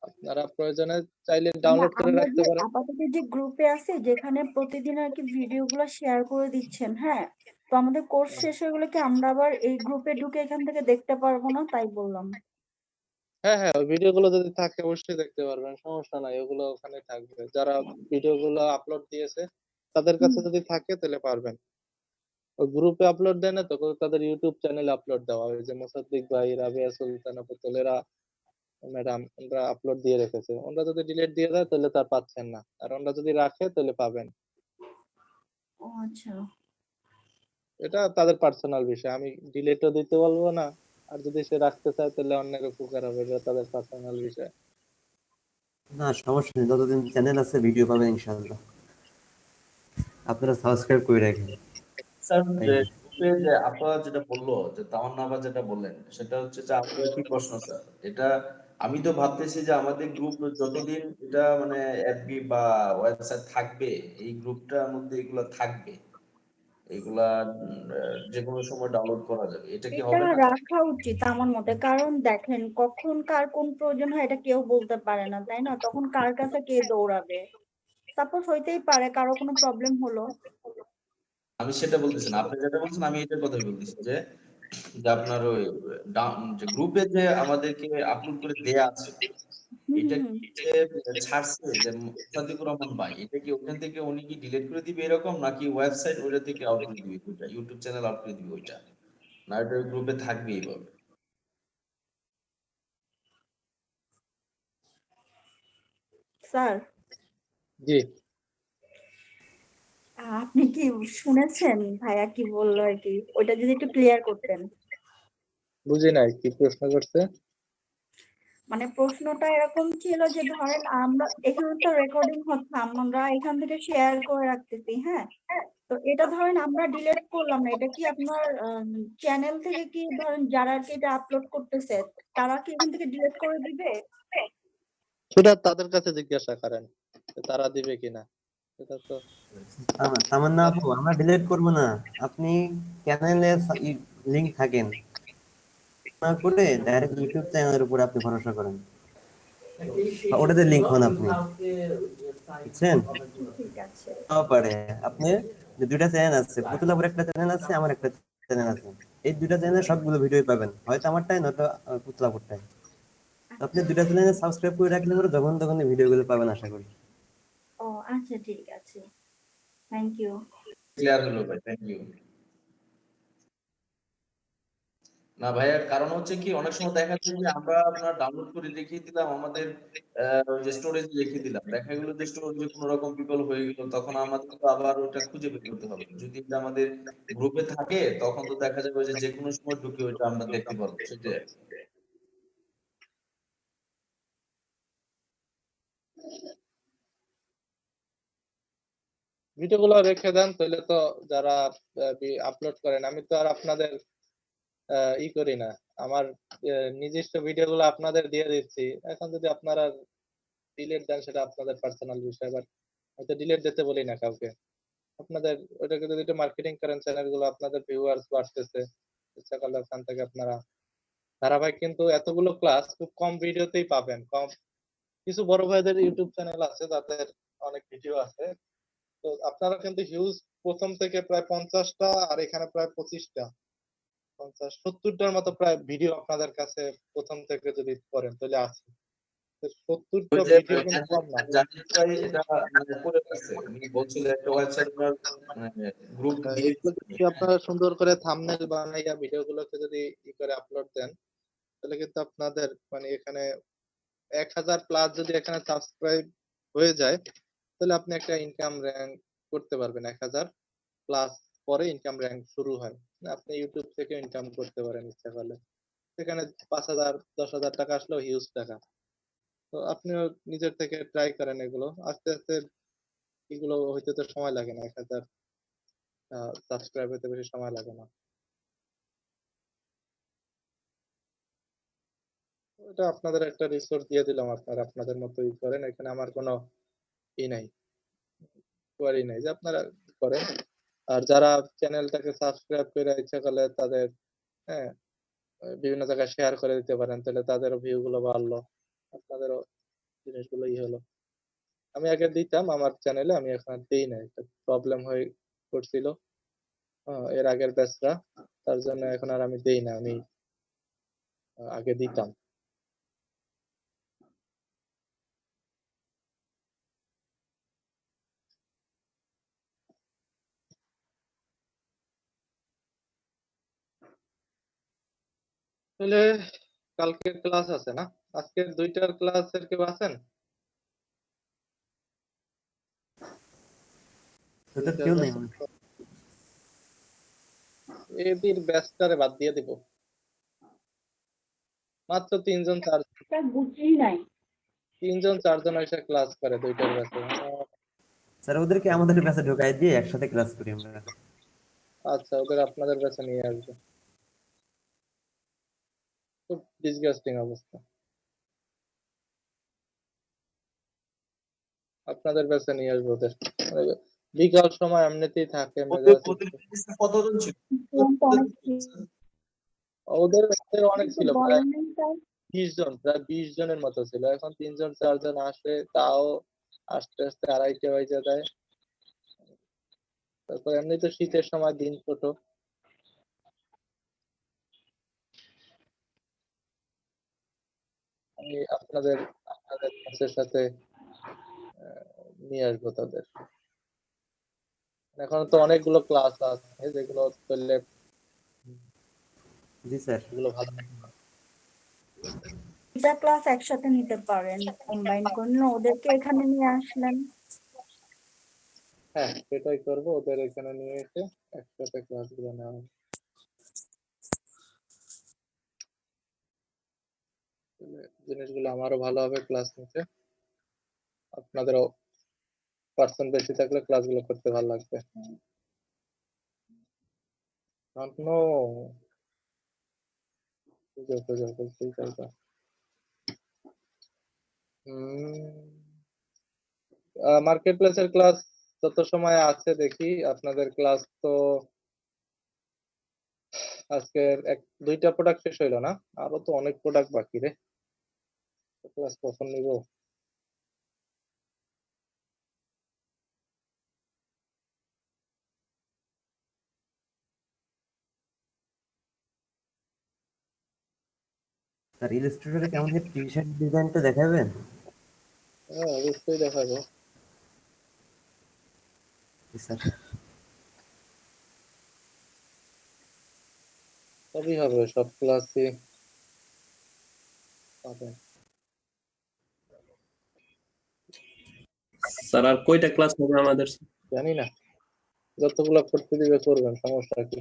আপনারা প্রয়োজনে চাইলে না, ডাউনলোড করে আমরা রাখতে যে পারেন। আপাতত যে গ্রুপে আছি যেখানে প্রতিদিন আর কি ভিডিওগুলো শেয়ার করে দিচ্ছেন, হ্যাঁ, তো আমাদের কোর্স শেষ হয়ে গেলে কি আমরা আবার এই গ্রুপে ঢুকে এখান থেকে দেখতে পারবো না, তাই বললাম। হ্যাঁ হ্যাঁ, ওই ভিডিওগুলো যদি থাকে অবশ্যই দেখতে পারবেন, সমস্যা নাই, ওগুলো ওখানে থাকবে। যারা ভিডিওগুলো আপলোড দিয়েছে তাদের কাছে যদি থাকে তাহলে পারবেন। ওই গ্রুপে আপলোড দেয় না তো, তাদের ইউটিউব চ্যানেলে আপলোড দেওয়া হয়। যে মোসাদ্দিক ভাই, রাবিয়া সুলতানা পুতুল, এরা, ম্যাডাম, ওরা আপলোড দিয়ে রেখেছে। ওরা যদি ডিলিট দিয়ে দেয় তাহলে তার পাচ্ছেন না, আর ওরা যদি রাখে তাহলে পাবেন। ও আচ্ছা। এটা তাদের পার্সোনাল বিষয়, আমি ডিলিটও দিতে বলবো না। আর যদি সে রাখতে চায় তাহলে অন্যের উপকার হবে, এটা তাদের পার্সোনাল বিষয়। না সমস্যা নেই, যতদিন চ্যানেল আছে ভিডিও পাবেন ইনশাআল্লাহ। আপনারা সাবস্ক্রাইব করে রাখেন। স্যার তাই যে না? গ্রুপে যে আপনারা যেটা বললো যে তামান্না আপা যেটা বললেন সেটা হচ্ছে যে আপনার কি প্রশ্ন স্যার? এটা আমি তো ভাবতেছি যে আমাদের গ্রুপ যতদিন এটা মানে এফবি বা ওয়েবসাইট থাকবে, এই গ্রুপটার মধ্যে এগুলা থাকবে, এগুলা যে কোনো সময় ডাউনলোড করা যাবে, এটা কি এটা হবে না? রাখা উচিত আমার মতে, কারণ দেখেন কখন কার কোন প্রয়োজন হয় এটা কেউ বলতে পারে না, তাই না? তখন কার কাছে কে দৌড়াবে? সাপোজ হইতেই পারে কারো কোনো প্রবলেম হলো। আমি সেটা বলতেছি না, আপনি যেটা বলছেন আমি এটার কথাই বলতেছি যে যে আপনার ওই যে গ্রুপে যে আমাদেরকে আপলোড করে দেয়া আছে, হুম এটা হুম কি হুম। যে ছাড়ছে যে সাদিকুর রহমান ভাই, এটা কি ওখান থেকে উনি কি ডিলিট করে দিবে এরকম, নাকি ওয়েবসাইট ওইটা থেকে আউট করে দিবে, ওইটা ইউটিউব চ্যানেল আউট করে দিবে ওইটা, না এটা গ্রুপে থাকবে এইভাবে? স্যার, জি, আপনি কি শুনেছেন ভাইয়া কি বললো আর কি? ওইটা যদি একটু ক্লিয়ার করতেন। বুঝি নাই কি প্রশ্ন করছে। মানে প্রশ্নটা এরকম ছিল যে ধরেন আমরা এখানে তো রেকর্ডিং হচ্ছে, আমরা এখান থেকে শেয়ার করে রাখতেছি, হ্যাঁ? তো এটা ধরেন আমরা ডিলিট করলাম না, এটা কি আপনার চ্যানেল থেকে কি ধরেন যারা আর কি এটা আপলোড করতেছে তারা কি এখান থেকে ডিলিট করে দিবে? সেটা তাদের কাছে জিজ্ঞাসা করেন যে তারা দিবে কিনা। এটা তো তামান্না আপু, আমরা ডিলিট করব না। আপনি চ্যানেলে লিংক থাকেন না করে ডাইরেক্ট ইউটিউব চ্যানেলের উপর আপনি ভরসা করেন, ওটাতে লিংক হন আপনি, বুঝছেন? ঠিক আছে। তাও পারে আপনি, যে দুইটা চ্যানেল আছে, পুতুলাপুর একটা চ্যানেল আছে, আমার একটা চ্যানেল আছে, এই দুইটা চ্যানেলে সবগুলো ভিডিও পাবেন, হয়তো আমারটাই নয়তো পুতুলাপুরটাই। আপনি আচ্ছা। দুইটা চ্যানেলে সাবস্ক্রাইব করে রাখলে পরে যখন তখন ভিডিওগুলো পাবেন আশা করি। ও আচ্ছা, ঠিক আছে। Thank you. ক্লিয়ার হলো ভাই, থ্যাংক ইউ। না ভাইয়া, কারণ হচ্ছে কি অনেক সময় দেখা যায় যে আমরা আপনার ডাউনলোড করে রেখে দিলাম আমাদের যে স্টোরেজ রেখে দিলাম, দেখা গেলো যে স্টোরেজে কোনো রকম বিকল হয়ে গেল, তখন আমাদের তো আবার ওটা খুঁজে বের করতে হবে। যদি এটা আমাদের গ্রুপে থাকে তখন তো দেখা যাবে যে যে কোনো সময় ঢুকে ওইটা আমরা দেখতে পারবো, সেটাই। ভিডিওগুলো রেখে দেন তাহলে তো, যারা আপলোড করেন, আমি তো আর আপনাদের ই করি না। আমার নিজস্ব ভিডিওগুলো আপনাদের দিয়ে দিচ্ছি। এখন যদি আপনারা ডিলিট দেন সেটা আপনাদের পার্সোনাল বিষয়, বাট হয়তো ডিলিট দিতে বলি না কাউকে। আপনাদের ওইটাকে যদি একটু মার্কেটিং করেন, চ্যানেলগুলো আপনাদের ভিউয়ার্স বাড়তেছে, ইচ্ছা করলে ওখান থেকে আপনারা ধারাবাহিক, কিন্তু এতগুলো ক্লাস খুব কম ভিডিওতেই পাবেন। কম কিছু বড় ভাইদের ইউটিউব চ্যানেল আছে যাদের অনেক ভিডিও আছে, তো আপনারা কিন্তু হিউজ প্রথম থেকে প্রায় 50টা, আর এখানে প্রায় 25টা, 50-70টার মতো প্রায় ভিডিও আপনাদের কাছে প্রথম থেকে যদি করেন তাহলে আছে। তো ওই 70টা যে ভিডিও কিন্তু কম না। জাহিদ ভাই এটা মানে করে রাখছে, উনি বলছিল একটা ওয়েবসাইট ওনার মানে গ্রুপ ডিলিট এগুলো যদি আপনারা সুন্দর করে থাম্বনেল বানাইয়া ভিডিওগুলোকে যদি ই করে আপলোড দেন, তাহলে কিন্তু আপনাদের মানে এখানে 1000 প্লাস যদি এখানে সাবস্ক্রাইব হয়ে যায়, তাহলে আপনি একটা ইনকাম র্যাঙ্ক করতে পারবেন। 1000 প্লাস পরে ইনকাম র্যাঙ্ক শুরু হয়। আপনি ইউটিউব থেকে ইনকাম করতে পারেন ইচ্ছা করলে। সেখানে 5000 10,000 টাকা আসলেও হিউজ টাকা। তো আপনিও নিজের থেকে ট্রাই করেন এগুলো আস্তে আস্তে। এগুলো হইতে তো সময় লাগে না, 1000 সাবস্ক্রাইব হতে বেশি সময় লাগে না। এটা আপনাদের একটা রিসোর্স দিয়ে দিলাম, আপনারা আপনাদের মতোই করেন, এখানে আমার কোনো ই নাই, কোয়ারি নাই, যে আপনারা করেন। আর যারা চ্যানেলটাকে সাবস্ক্রাইব করে ইচ্ছা করলে তাদের, হ্যাঁ, বিভিন্ন জায়গায় শেয়ার করে দিতে পারেন, তাহলে তাদেরও ভিউ গুলো বাড়লো, আপনাদেরও জিনিসগুলো ই হলো। আমি আগে দিতাম আমার চ্যানেলে, আমি এখন আর দিই না, একটা প্রবলেম হয়ে করছিল এর আগের ব্যাচরা, তার জন্য এখন আর আমি দেই না। আমি আগে দিতাম। আসলে কালকে ক্লাস আছে না? আজকের 2টার ক্লাসের কেউ আছেন? তোদের কেউ নেই মনে হয়। এদের ব্যাচটারে বাদ দিয়ে দিব। মাত্র 3 জন 4 স্যার বুঝি নাই। 3 জন 4 জন এসে ক্লাস করে 2টার ব্যাচে। স্যার ওদেরকে আমাদের ব্যাচে ঢোকাই দিয়ে একসাথে ক্লাস করি আমরা। আচ্ছা, ওদের আপনাদের ব্যাচে নিয়ে আসবে। খুব ডিসগাস্টিং অবস্থা। আপনাদের ব্যাচে নিয়ে আসবে ওদের। মানে বিকাল সময় এমনিতেই থাকে ওদের মেজাজ ওদের ক্লাসে কতজন ছিল? ফোনটা অনেক ওদের অনেক কিছু ছিল, প্রায় বলেন নাই স্যার। 20 জন, প্রায় 20 জনের মতো ছিল। এখন 3 জন 4 জন আসে, তাও আস্তে আস্তে 2:30 বাজে দেয়। তারপর এমনি তো শীতের সময় দিন ছোট। আমি আপনাদের ক্লাসের সাথে নিয়ে আসবো তাদের। এখন তো অনেকগুলো ক্লাস আছে যেগুলো করলে জি স্যার। এগুলো ভালো। দুটা ক্লাস একসাথে নিতে পারেন, কম্বাইন করে না, ওদেরকে এখানে নিয়ে আসলেন। হ্যাঁ, সেটাই করবো, ওদের এখানে নিয়ে এসে একসাথে ক্লাসগুলো নেওয়া হবে। তাহলে জিনিসগুলো আমারও ভালো হবে ক্লাস নিতে, আপনাদেরও পার্সন বেশি থাকলে ক্লাসগুলো করতে ভালো লাগবে। No, খুঁজো, খুঁজতেই চাইবা। মার্কেট প্লেসের ক্লাস যত সময় আছে দেখি। আপনাদের ক্লাস তো আজকের 2টা প্রোডাক্ট শেষ হইলো না? আরো তো অনেক প্রোডাক্ট বাকি রে। ক্লাস কখন নিব? স্যার ইলাস্ট্রেটরে কেমন টি-শার্ট ডিজাইনটা দেখাবেন? হ্যাঁ, অবশ্যই দেখাবো। জি স্যার। সবই হবে, সব ক্লাসই পাবেন। স্যার আর কয়টা ক্লাস হবে আমাদের? জানি না, যতগুলো করতে দিবে করবেন, সমস্যা কি?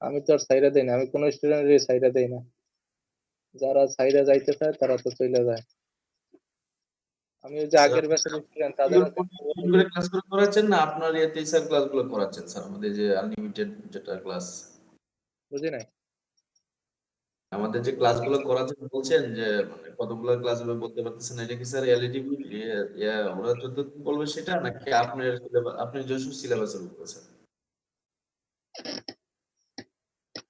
আমি তো আর ছাইরা দেই না, আমি কোনো স্টুডেন্টেরই ছাইরা দেই না। যারা ছাইরা যাইতে চায় তারা তো চলে যায়। আমি ওই যে আগের ব্যাচের স্টুডেন্ট তাদের করে ক্লাস করে করাচ্ছেন না আপনার ইয়েতেই স্যার ক্লাসগুলো করাচ্ছেন স্যার আমাদের যে আনলিমিটেড যেটা ক্লাস বুঝি নাই। আমাদের যে ক্লাসগুলো করাচ্ছেন বলছেন যে মানে কতগুলো ক্লাস হবে বলতে পারতেছেন না, এটা কি স্যার এলইডি ওরা যত বলবে সেটা নাকি আপনার আপনার নিজস্ব সিলেবাসের উপর স্যার?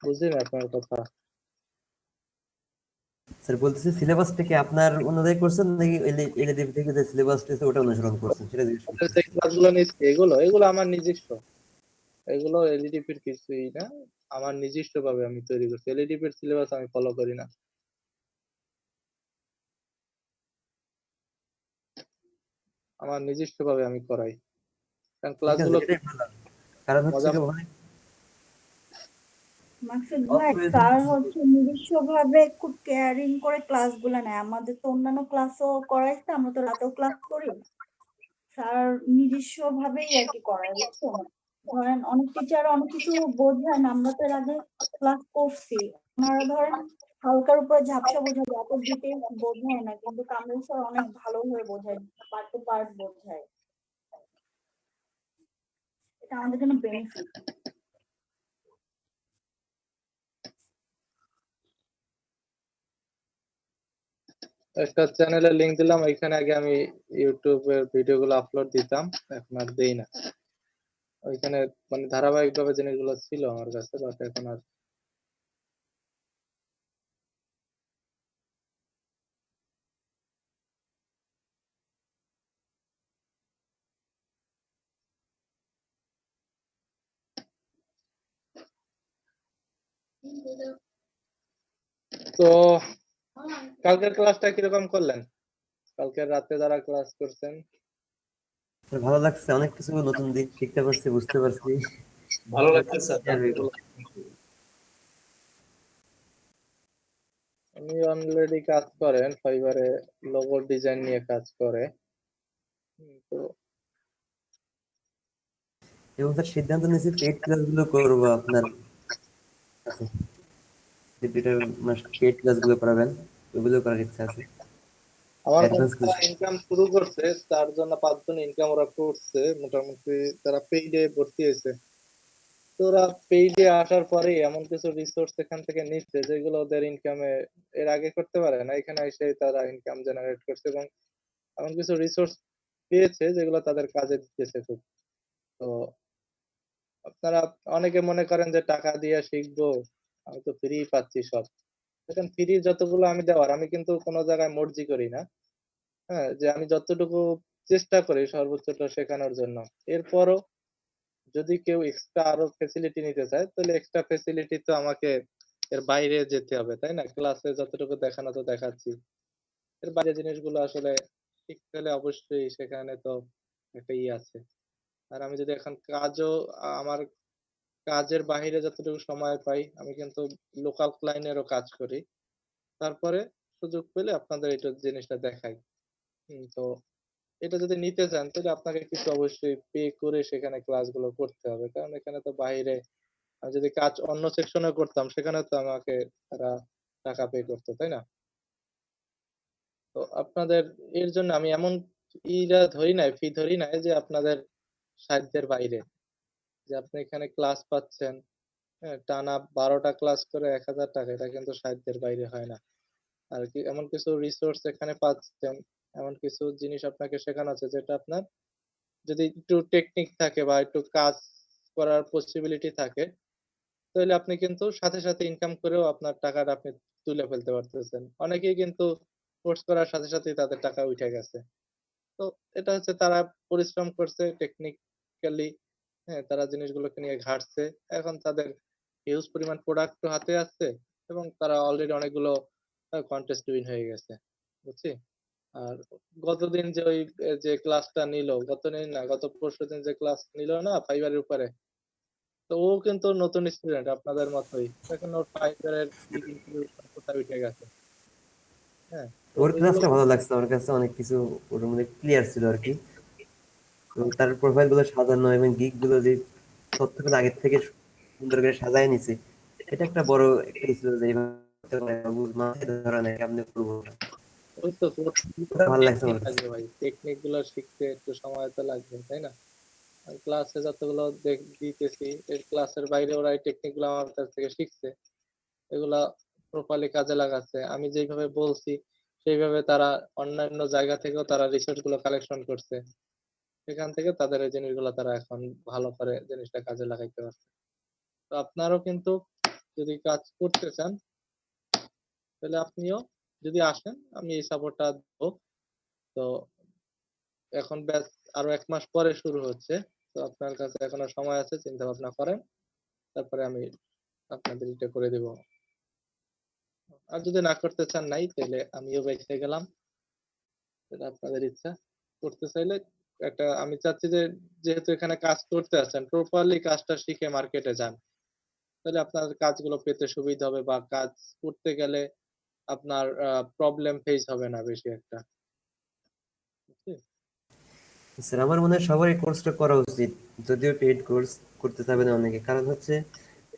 বুঝি না আপনার কথা। স্যার বলতেছি সিলেবাসটা কি আপনার অনুযায়ী করছেন নাকি এলএডি থেকে যে সিলেবাসটা আছে ওটা অনুসরণ করছেন সেটা জিজ্ঞেস আমাদের করতেছি। যে ক্লাসগুলো নিচ্ছি এগুলো আমার নিজস্ব। এগুলো এলইডিপির কিছুই না, আমার নিজস্ব ভাবে আমি তৈরি করছি। এলইডিপির সিলেবাস আমি ফলো করি না, আমার নিজস্ব ভাবে আমি করাই। কারণ ঠিক আছে ক্লাসগুলো এটাই ভালো। কারণ হচ্ছে মজা কি ভাই মাকসুদ ভাই, স্যার হচ্ছে নিজস্বভাবে খুব কেয়ারিং করে ক্লাসগুলো নেয়। আমাদের তো অন্যান্য ক্লাসও করাইছে, আমরা তো রাতেও ক্লাস করি। স্যার নিজস্ব ভাবেই আর কি করায়, বুঝছেন? ধরেন অনেক টিচার অনেক কিছু বোঝায় না, আমরা তো এর আগে ক্লাস করছি। ওনারা ধরেন হালকার উপর ঝাপসা বোঝায়, এত ডিটেলস বোঝায় না, কিন্তু কামরুল স্যার অনেক ভালোভাবে বোঝায়, পার্ট টু পার্ট বোঝায়। এটা আমাদের জন্য বেনিফিট। একটা চ্যানেলের লিংক দিলাম, এখানে আগে আমি ইউটিউবের ভিডিওগুলো আপলোড দিতাম, এখন আর দেই না। ওইখানে মানে ধারাবাহিকভাবে জিনিসগুলো ছিল আমার কাছে, বাট এখন আর তো। কালকের ক্লাসটা কিরকম করলেন? কালকের রাতে যারা ক্লাস করছেন? স্যার ভালো লাগছে, অনেক কিছু নতুন দিক শিখতে পারছি, বুঝতে পারছি। ভালো লাগছে স্যার। উনি অলরেডি কাজ করেন ফাইবারে, লোগো ডিজাইন নিয়ে কাজ করে। তো এবং স্যার সিদ্ধান্ত নিয়েছি পেড ক্লাসগুলো করবো আপনার কাছে। কম্পিউটার পেড ক্লাসগুলো করাবেন, ওগুলো করার ইচ্ছা আছে। আমার অ্যাডভান্স যারা ইনকাম শুরু করছে তার জন্য 5 জন ইনকাম ওরা করছে মোটামুটি, তারা পেইডে ভর্তি হয়েছে। তো ওরা পেইডে আসার পরে এমন কিছু রিসোর্স এখান থেকে নিচ্ছে যেগুলো ওদের ইনকামে এর আগে করতে পারে না, এখানে এসে তারা ইনকাম জেনারেট করছে এবং এমন কিছু রিসোর্স পেয়েছে যেগুলো তাদের কাজে দিতেছে খুব। তো আপনারা অনেকে মনে করেন যে টাকা দিয়ে শিখবো, আমি তো ফ্রি পাচ্ছি সব। দেখেন ফ্রি যতগুলো আমি দেওয়ার, আমি কিন্তু কোনো জায়গায় মর্জি করি না। হ্যাঁ, যে আমি যতটুকু চেষ্টা করি সর্বোচ্চটা শেখানোর জন্য। এরপরও যদি কেউ এক্সট্রা আরো ফেসিলিটি নিতে চায় তাহলে এক্সট্রা ফেসিলিটি তো আমাকে এর বাইরে যেতে হবে, তাই না? ক্লাসে যতটুকু দেখানো তো দেখাচ্ছি, এর বাইরে জিনিসগুলো আসলে শিখতে হলে অবশ্যই সেখানে তো একটা আছে। আর আমি যদি এখন কাজও আমার কাজের বাইরে যতটুকু সময় পাই, আমি কিন্তু লোকাল ক্লায়েন্টেরও কাজ করি। তারপরে সুযোগ পেলে আপনাদের এটা জিনিসটা দেখাই। তো এটা যদি নিতে চান তাহলে আপনাকে কিছু অবশ্যই পে করে সেখানে ক্লাসগুলো করতে হবে, কারণ এখানে তো বাইরে আমি যদি কাজ অন্য সেকশনে করতাম সেখানে তো আমাকে তারা টাকা পে করতো, তাই না? তো আপনাদের এর জন্য আমি এমন ধরি নাই, ফি ধরি নাই যে আপনাদের সাধ্যের বাইরে, যে আপনি এখানে ক্লাস পাচ্ছেন, হ্যাঁ, টানা 12টা ক্লাস করে 1000 টাকা, এটা কিন্তু সাধ্যের বাইরে হয় না। আর কি এমন কিছু রিসোর্স এখানে পাচ্ছেন, এমন কিছু জিনিস আপনাকে শেখানো আছে যেটা আপনার যদি একটু টেকনিক থাকে বা একটু কাজ করার পসিবিলিটি থাকে, তাহলে আপনি কিন্তু সাথে সাথে ইনকাম করেও আপনার টাকাটা আপনি তুলে ফেলতে পারতেছেন। অনেকেই কিন্তু কোর্স করার সাথে সাথেই তাদের টাকা উঠে গেছে। তো এটা হচ্ছে তারা পরিশ্রম করছে টেকনিক্যালি, হ্যাঁ, তারা জিনিসগুলোকে নিয়ে ঘাটছে। এখন তাদের হিউজ পরিমাণ প্রোডাক্টও হাতে আছে এবং তারা অলরেডি অনেকগুলো কন্টেস্ট উইন হয়ে গেছে। বুঝছি? আর গতদিন যে ওই যে ক্লাসটা নিল, গতদিন না গত পরশুদিন যে ক্লাস নিল না ফাইবারের উপরে, তো ও কিন্তু নতুন স্টুডেন্ট আপনাদের মতোই। এখন ওর ফাইবারের কোথায় উঠে গেছে। হ্যাঁ, তো ওর এগুলো ক্লাসটা ভালো লাগছে, আমার কাছে অনেক কিছু ওর মধ্যে ক্লিয়ার ছিল আর কি। এবং তার প্রোফাইল গুলো সাজানো এবং গিগ গুলো যে তথ্যগুলো আগের থেকে সুন্দর করে সাজায় নিছে, এটা একটা বড় একটা ছিল যে এইভাবে মাথায় ধরা নেই আপনি করবো না। ওই তো ওটা ভালো লাগছে টেকনিক আমার কাছে। লাগবে ভাই, টেকনিক গুলো শিখতে একটু সময় তো লাগবে, তাই না? ক্লাসে যতগুলো দিতেছি এর ক্লাসের বাইরে ওরা এই টেকনিক গুলো আমার কাছ থেকে শিখছে, এগুলা প্রপারলি কাজে লাগাচ্ছে। আমি যেভাবে বলছি সেইভাবে তারা অন্যান্য জায়গা থেকেও তারা রিসোর্স গুলো কালেকশন করছে, সেখান থেকে তাদের এই জিনিসগুলো তারা এখন ভালো করে জিনিসটা কাজে লাগাইতে পারছে। তো আপনারও কিন্তু যদি কাজ করতে চান তাহলে আপনিও যদি আসেন আমি এই সাপোর্টটা দেবো। তো এখন ব্যাচ আরো 1 মাস পরে শুরু হচ্ছে, তো আপনার কাছে এখনো সময় আছে, চিন্তা ভাবনা করেন, তারপরে আমি আপনাদের এটা করে দেব। আর যদি না করতে চান নাই তাহলে আমিও বেঁচে গেলাম, সেটা আপনাদের ইচ্ছা। করতে চাইলে একটা আমি চাচ্ছি যে যেহেতু এখানে কাজ করতে আছেন প্রপারলি কাজটা শিখে মার্কেটে যান, তাহলে আপনার কাজগুলো পেতে সুবিধা হবে বা কাজ করতে গেলে আপনার প্রবলেম ফেস হবে না বেশি একটা। বুঝছি? স্যার আমার মনে হয় সবার এই কোর্সটা করা উচিত, যদিও পেইড কোর্স করতে চাবে না অনেকে, কারণ হচ্ছে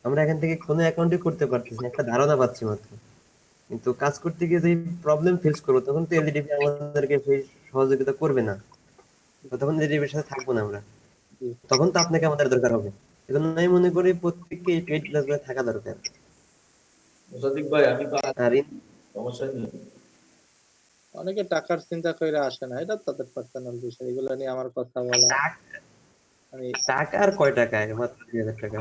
আমরা এখান থেকে কোনো অ্যাকাউন্টই করতে পারতেছি না, একটা ধারণা পাচ্ছি মাত্র। কিন্তু কাজ করতে গিয়ে যে প্রবলেম ফেস করবো তখন তো এলডিডিপি আমাদেরকে সহযোগিতা করবে না, তখন এলডিডিপির সাথে থাকবো না আমরা, জি। তখন তো আপনাকে আমাদের দরকার হবে। এজন্য আমি মনে করি প্রত্যেককে এই পেইড ক্লাসগুলো থাকা দরকার। মোসাদ্দিক ভাই আমি তো আছি, আর সমস্যা নেই। অনেকে টাকার চিন্তা করে আসে না, এটা তাদের পার্সোনাল বিষয়, এগুলো নিয়ে আমার কথা বলা আমি টাকা আর কয় টাকায়, মাত্র 2000 টাকা।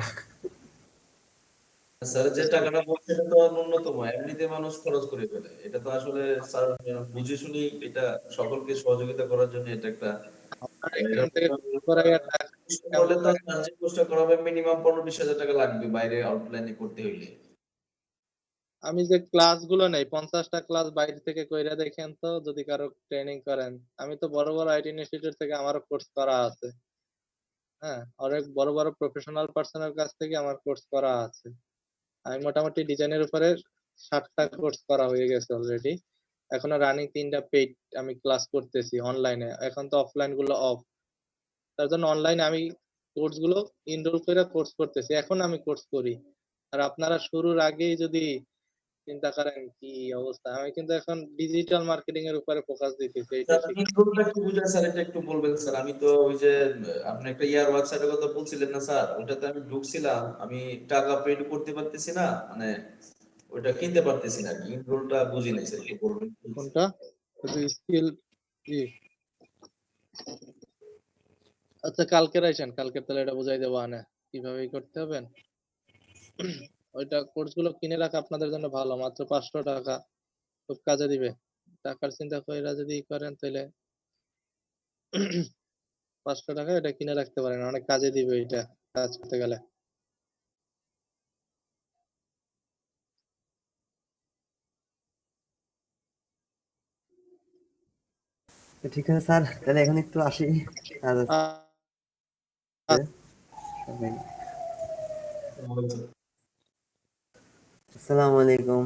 স্যার যে টাকাটা বলছে এটা তো ন্যূনতম, এমনিতে মানুষ খরচ করে ফেলে। এটা তো আসলে স্যার বুঝে শুনি এটা সকলকে সহযোগিতা করার জন্য এটা একটা আমার এখান থেকে করাইয়া টাকা করলে কেমন তো লাগে। যে কোর্সটা করাবে মিনিমাম 15-20 হাজার টাকা লাগবে বাইরে আউটলাইনে করতে হইলে। আমি যে ক্লাস গুলো নেই 50টা ক্লাস বাইরে থেকে কইরা দেখেন তো, যদি কারো ট্রেনিং করেন, আমি তো বড় বড় আইটি ইনস্টিটিউট থেকে আমারও কোর্স করা আছে। হ্যাঁ, অনেক বড় বড় প্রফেশনাল পার্সনের কাছ থেকে আমার কোর্স করা আছে। আমি মোটামুটি ডিজাইনের উপরে 7টা কোর্স করা হয়ে গেছে অলরেডি। এখনো রানিং 3টা পেইড আমি ক্লাস করতেছি অনলাইনে। এখন তো অফলাইন গুলো অফ, তার জন্য অনলাইনে আমি কোর্স গুলো ইনরোল করে কোর্স করতেছি। এখন আমি কোর্স করি, আর আপনারা শুরুর আগেই যদি চিন্তা করেন কি অবস্থা। আমি কিন্তু এখন ডিজিটাল মার্কেটিং এর উপরে ফোকাস দিতেছি, এটা স্যার ইনরোলটা কি বুঝায় স্যার, এটা একটু বলবেন স্যার। আমি তো ওই যে আপনি একটা ইয়ার ওয়েবসাইটের কথা বলছিলেন না স্যার, ওটাতে আমি ঢুকছিলাম, আমি টাকা পেড করতে পারতেছি না, মানে ওটা কিনতে পারতেছি না। ইনরোলটা বুঝি নাই স্যার, একটু বলবেন please? কোনটা স্কিল জি। আচ্ছা কালকে আইসেন, কালকে তাহলে এটা বুঝাই দেবো আনে কিভাবে করতে হবেন। ওইটা কোর্স গুলো কিনে রাখা আপনাদের জন্য ভালো, মাত্র 500 টাকা, খুব কাজে দিবে। টাকার চিন্তা কইরা যদি করেন তাহলে 500 টাকা এটা কিনে রাখতে পারেন, অনেক কাজে দিবে এটা কাজ করতে গেলে। তো ঠিক আছে স্যার, তাহলে এখন একটু আসি, কাজ আছে। আ- আসসালামু আলাইকুম।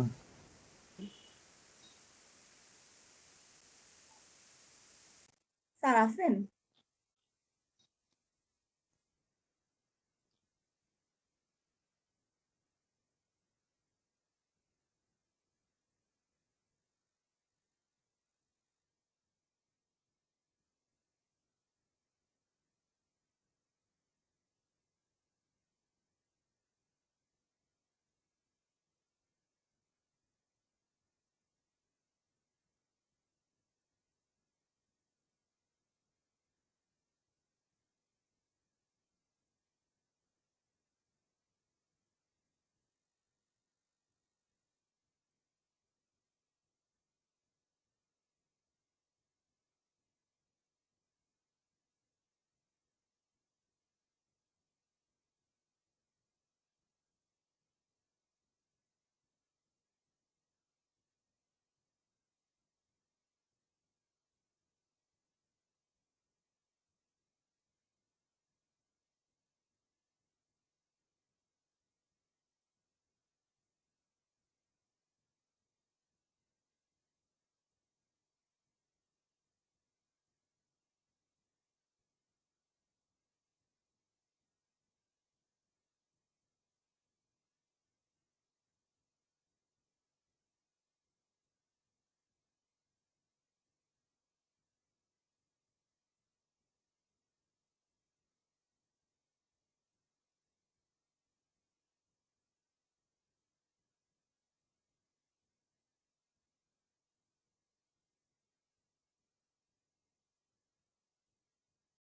স্যার আছেন?